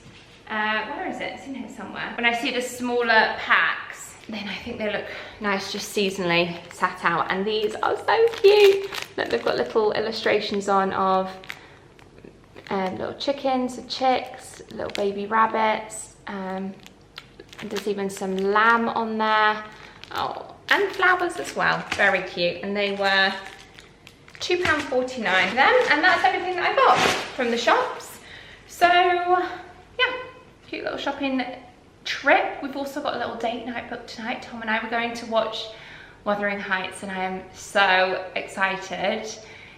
where is it? It's in here somewhere. When I see the smaller packs, then I think they look nice just seasonally sat out. And these are so cute. Look, they've got little illustrations on of little chickens, chicks, little baby rabbits. There's even some lamb on there. Oh, and flowers as well. Very cute. And they were £2.49 for them. And that's everything that I got from the shops. So yeah, cute little shopping trip. We've also got a little date night booked tonight. Tom and I were going to watch Wuthering Heights, and I am so excited.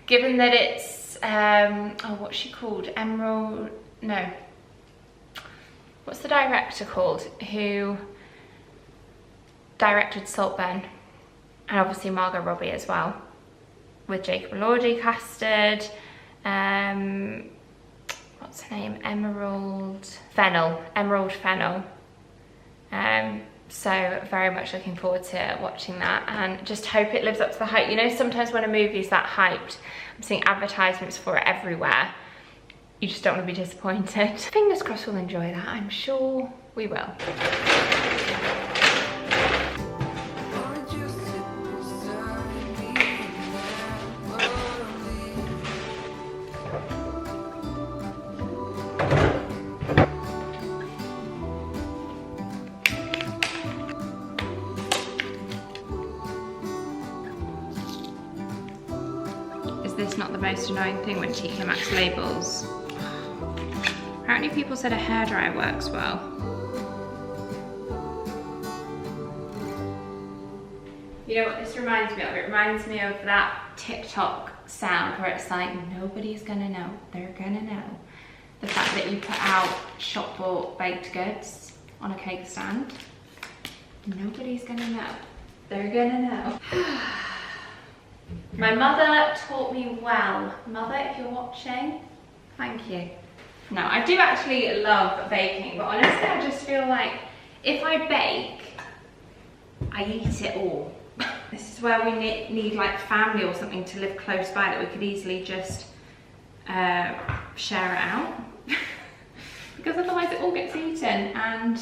Given that it's, oh, what's she called? What's the director called who directed Saltburn? And obviously Margot Robbie as well, with Jacob Elordi casted. What's her name? Emerald Fennell. So very much looking forward to watching that, and just hope it lives up to the hype. You know, sometimes when a movie's that hyped, I'm seeing advertisements for it everywhere. You just don't want to be disappointed. Fingers crossed we'll enjoy that. I'm sure we will. Is this not the most annoying thing when TK Maxx labels? Apparently people said a hairdryer works well. You know what this reminds me of? It reminds me of that TikTok sound where it's like, nobody's gonna know, they're gonna know. The fact that you put out shop bought baked goods on a cake stand. Nobody's gonna know, they're gonna know. My mother taught me well. Mother, if you're watching, thank you. No, I do actually love baking, but honestly I just feel like if I bake, I eat it all. This is where we need like family or something to live close by that we could easily just share it out. Because otherwise it all gets eaten and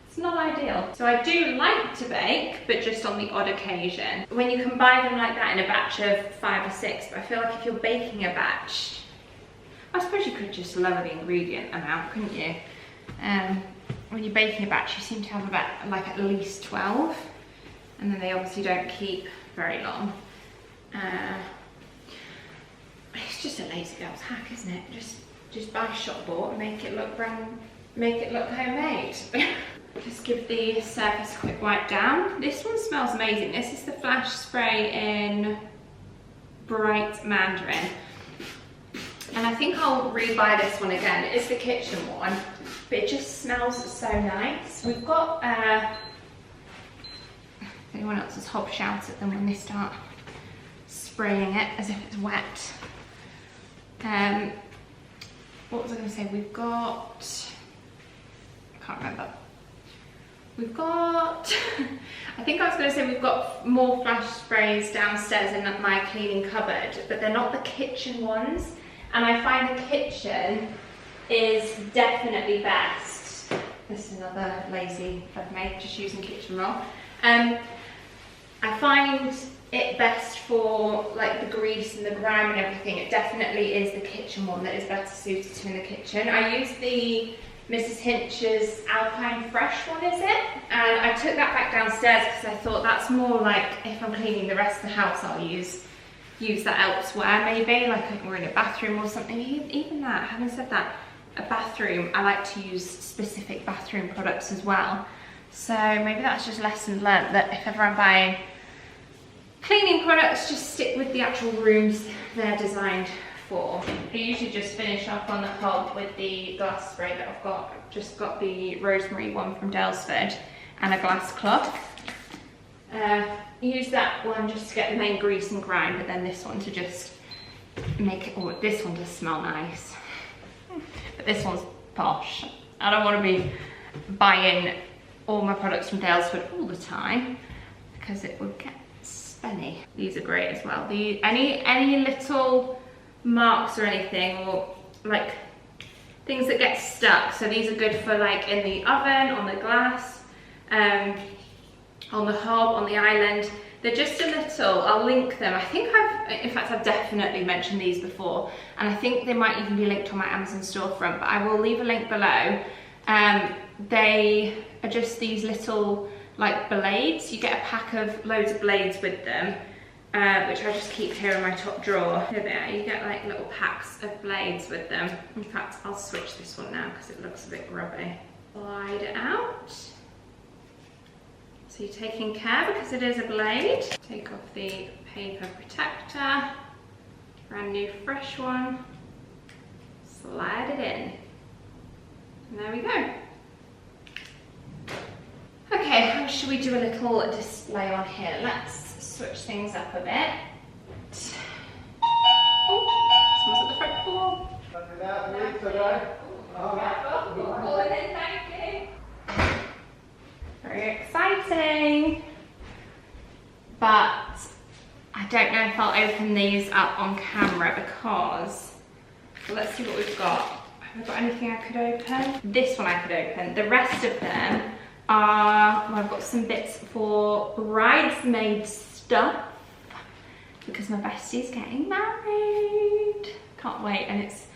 it's not ideal. So I do like to bake, but just on the odd occasion. When you can buy them like that in a batch of 5 or 6, but I feel like if you're baking a batch, I suppose you could just lower the ingredient amount, couldn't you? When you're baking a batch, you seem to have about like at least 12, and then they obviously don't keep very long. It's just a lazy girl's hack, isn't it? Just buy shop bought and make it look homemade. Just give the surface a quick wipe down. This one smells amazing. This is the Flash Spray in Bright Mandarin. And I think I'll rebuy this one again. It's the kitchen one, but it just smells so nice. We've got, if anyone else has hob shouts at them when they start spraying it as if it's wet. What was I going to say? We've got, I can't remember. We've got, I think I was going to say we've got more Flash Sprays downstairs in my cleaning cupboard, but they're not the kitchen ones. And I find the kitchen is definitely best. This is another lazy I've made, just using kitchen roll. I find it best for like the grease and the grime and everything. It definitely is the kitchen one that is better suited to in the kitchen. I use the Mrs. Hinch's Alpine Fresh one, is it? And I took that back downstairs because I thought that's more like if I'm cleaning the rest of the house, I'll use that elsewhere maybe, like we're in a bathroom or something. Even that, having said that, a bathroom, I like to use specific bathroom products as well. So maybe that's just lesson learnt, that if ever I'm buying cleaning products, just stick with the actual rooms they're designed for. I usually just finish up on the hob with the glass spray that I've got. I've just got the rosemary one from Dalesford and a glass cloth. Use that one just to get the main grease and grime, but then this one to just make it, oh, this one does smell nice. But this one's posh. I don't want to be buying all my products from Dalesford all the time because it would get spenny. These are great as well. Any little marks or anything, or like things that get stuck. So these are good for like in the oven, on the glass, on the hob, on the island. They're just a little, I'll link them. I think I've definitely mentioned these before, and I think they might even be linked on my Amazon storefront, but I will leave a link below. They are just these little like blades. You get a pack of loads of blades with them, which I just keep here in my top drawer. Here they are. You get like little packs of blades with them. In fact, I'll switch this one now because it looks a bit grubby. Slide it out. So you're taking care because it is a blade. Take off the paper protector. Brand new fresh one. Slide it in. And there we go. Okay, how should we do a little display on here? Let's switch things up a bit. Oh, someone's at the front door. Thank you. Very exciting. But I don't know if I'll open these up on camera because, well, let's see what we've got. Have I got anything I could open? This one I could open. The rest of them are, well, I've got some bits for bridesmaid stuff because my bestie's getting married. Can't wait, and it's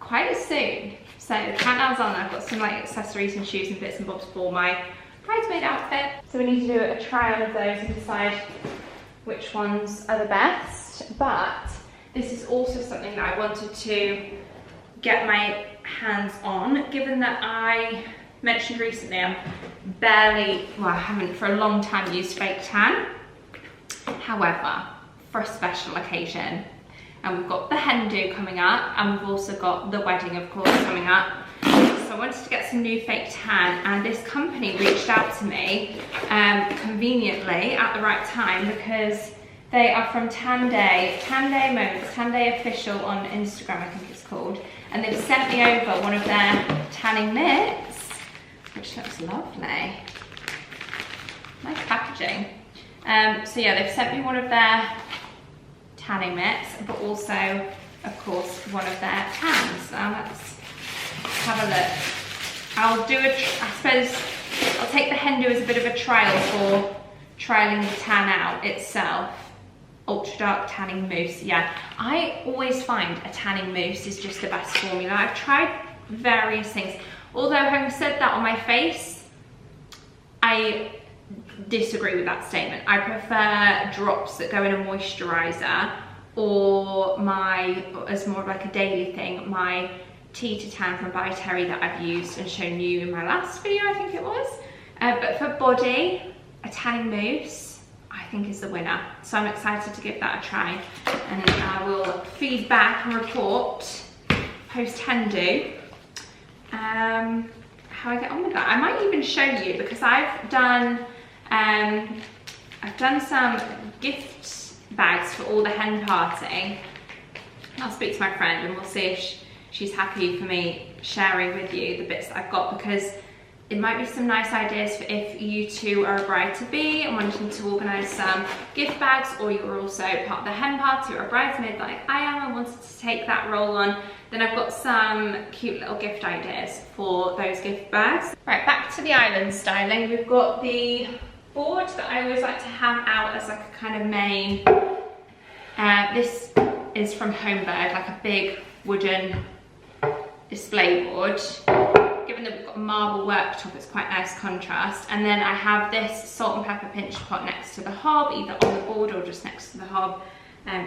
quite soon. So the countdown's on. I've got some like accessories and shoes and bits and bobs for my bridesmaid outfit. So we need to do a try on of those and decide which ones are the best. But this is also something that I wanted to get my hands on, given that I mentioned recently I'm barely, well, I haven't for a long time used fake tan. However, for a special occasion, and we've got the hen do coming up, and we've also got the wedding, of course, coming up. So I wanted to get some new fake tan, and this company reached out to me conveniently at the right time because they are from Tan Day Moments, Tan Day Official on Instagram, I think it's called. And they've sent me over one of their tanning mitts, which looks lovely. Nice packaging. So yeah, they've sent me one of their tanning mitts, but also, of course, one of their tans. Now let's have a look. I'll do I suppose, I'll take the hen do as a bit of a trial for trialing the tan out itself. Ultra dark tanning mousse. Yeah, I always find a tanning mousse is just the best formula. I've tried various things. Although having said that, on my face, I disagree with that statement. I prefer drops that go in a moisturizer, or as more of like a daily thing, my tea to tan from By Terry that I've used and shown you in my last video, I think it was. But for body, a tanning mousse I think is the winner. So I'm excited to give that a try, and I will feed back and report post hen do how I get on with that. I might even show you, because I've done some gift bags for all the hen party. I'll speak to my friend and we'll see if she's happy for me sharing with you the bits that I've got, because it might be some nice ideas for if you two are a bride-to-be and wanting to organise some gift bags, or you're also part of the hen party or a bridesmaid like I am and wanted to take that role on. Then I've got some cute little gift ideas for those gift bags. Right, back to the island styling. We've got the board that I always like to have out as like a kind of main. This is from Homebird, like a big wooden display board. Given that we've got a marble worktop, it's quite nice contrast. And then I have this salt and pepper pinch pot next to the hob, either on the board or just next to the hob,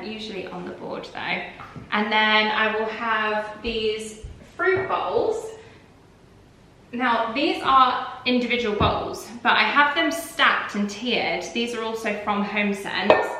usually on the board though. And then I will have these fruit bowls. Now these are individual bowls, but I have them stacked and tiered. These are also from HomeSense,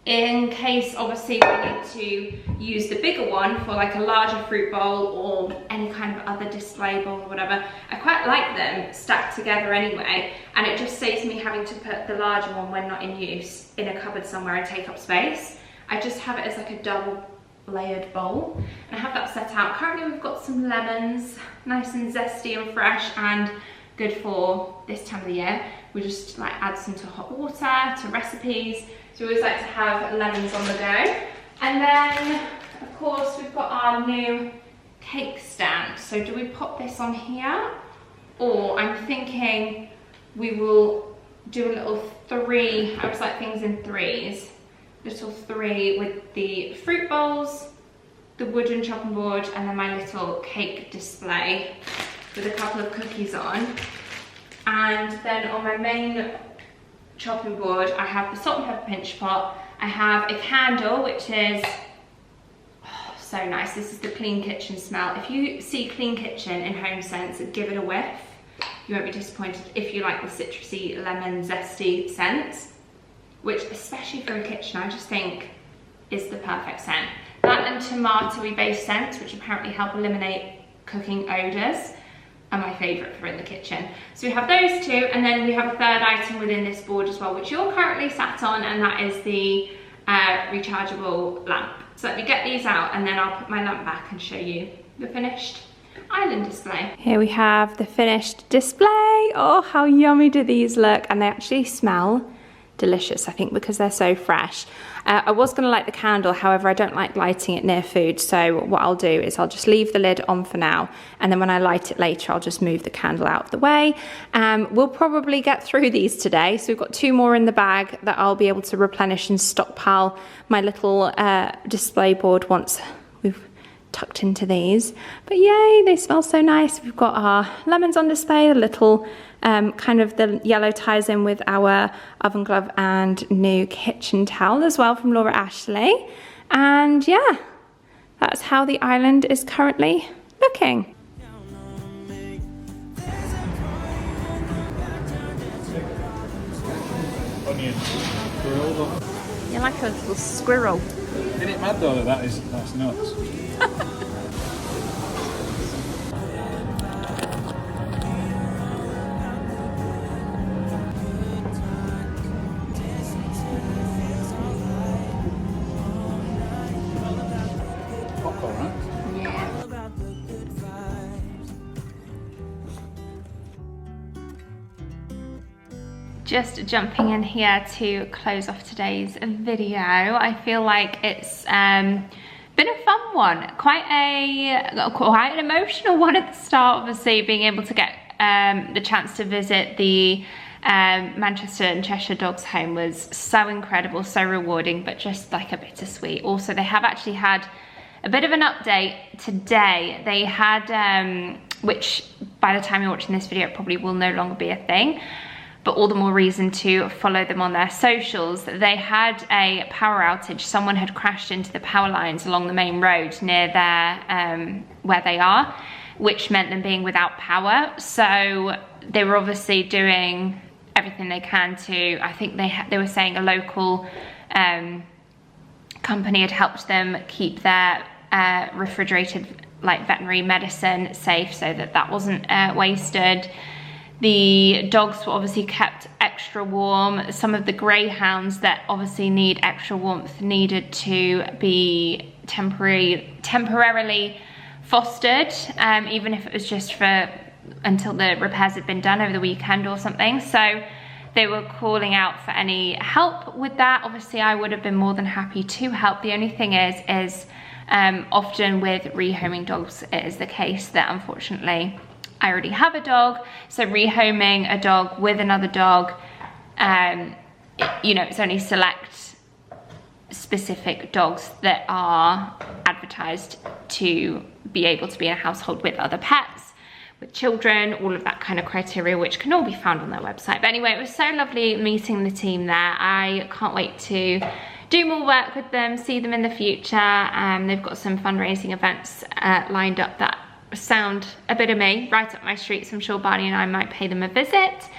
in case obviously we need to use the bigger one for like a larger fruit bowl or any kind of other display bowl or whatever. I quite like them stacked together anyway, and it just saves me having to put the larger one, when not in use, in a cupboard somewhere and take up space. I just have it as like a double layered bowl, and I have that set out. Currently we've got some lemons, nice and zesty and fresh and good for this time of the year. We just like add some to hot water, to recipes. So we always like to have lemons on the go. And then, of course, we've got our new cake stand. So do we pop this on here? Or I'm thinking we will do a little 3, I always like things in 3s. Little 3 with the fruit bowls, the wooden chopping board, and then my little cake display with a couple of cookies on. And then on my main chopping board, I have the salt and pepper pinch pot. I have a candle, which is so nice. This is the Clean Kitchen smell. If you see Clean Kitchen in HomeSense, give it a whiff. You won't be disappointed if you like the citrusy, lemon, zesty scent, which especially for a kitchen, I just think is the perfect scent. That and tomatoey based scents, which apparently help eliminate cooking odours, are my favourite for in the kitchen. So we have those 2, and then we have a 3rd item within this board as well, which you're currently sat on, and that is the rechargeable lamp. So let me get these out, and then I'll put my lamp back and show you the finished island display. Here we have the finished display. Oh, how yummy do these look, and they actually smell delicious, I think, because they're so fresh. I was going to light the candle, however I don't like lighting it near food, so what I'll do is I'll just leave the lid on for now, and then when I light it later I'll just move the candle out of the way. We'll probably get through these today, so we've got 2 more in the bag that I'll be able to replenish and stockpile my little display board once we've tucked into these. But yay, they smell so nice. We've got our lemons on display, the little kind of the yellow ties in with our oven glove and new kitchen towel as well from Laura Ashley. And yeah, that's how the island is currently looking. You're like a little squirrel. Isn't it mad though that that's nuts? Just jumping in here to close off today's video. I feel like it's been a fun one, quite an emotional one at the start. Obviously, being able to get the chance to visit the Manchester and Cheshire Dogs home was so incredible, so rewarding, but just like a bittersweet. Also, they have actually had a bit of an update today. They had, which by the time you're watching this video, it probably will no longer be a thing, but all the more reason to follow them on their socials. They had a power outage. Someone had crashed into the power lines along the main road near their, where they are, which meant them being without power. So they were obviously doing everything they can to, I think they were saying a local company had helped them keep their refrigerated like veterinary medicine safe so that wasn't wasted. The dogs were obviously kept extra warm. Some of the greyhounds that obviously need extra warmth needed to be temporarily fostered, even if it was just for until the repairs had been done over the weekend or something. So they were calling out for any help with that. Obviously, I would have been more than happy to help. The only thing is often with rehoming dogs, it is the case that unfortunately I already have a dog, so rehoming a dog with another dog, you know, it's only select specific dogs that are advertised to be able to be in a household with other pets, with children, all of that kind of criteria, which can all be found on their website. But anyway, it was so lovely meeting the team there. I can't wait to do more work with them, see them in the future. They've got some fundraising events lined up that sound a bit of me, right up my street, so I'm sure Barney and I might pay them a visit.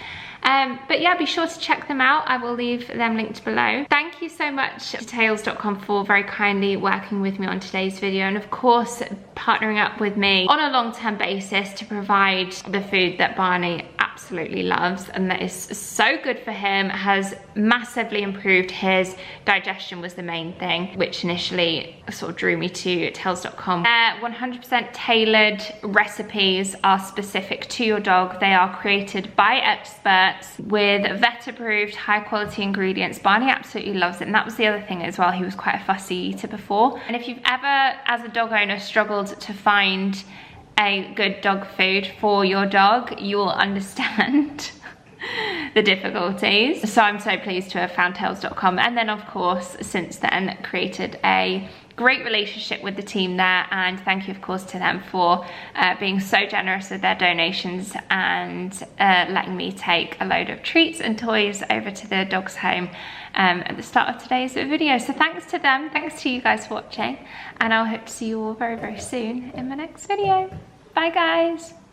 But yeah, be sure to check them out. I will leave them linked below. Thank you so much to Tails.com for very kindly working with me on today's video, and of course partnering up with me on a long-term basis to provide the food that Barney absolutely loves, and that is so good for him. Has massively improved his digestion, was the main thing, which initially sort of drew me to tails.com. 100% tailored recipes are specific to your dog. They are created by experts with vet approved high quality ingredients. Barney absolutely loves it, and that was the other thing as well. He was quite a fussy eater before, and if you've ever as a dog owner struggled to find a good dog food for your dog, you will understand the difficulties. So I'm so pleased to have found tails.com, and then of course since then created a great relationship with the team there, and thank you of course to them for being so generous with their donations and letting me take a load of treats and toys over to the dog's home at the start of today's video. So thanks to them, thanks to you guys for watching, and I'll hope to see you all very, very soon in my next video. Bye guys.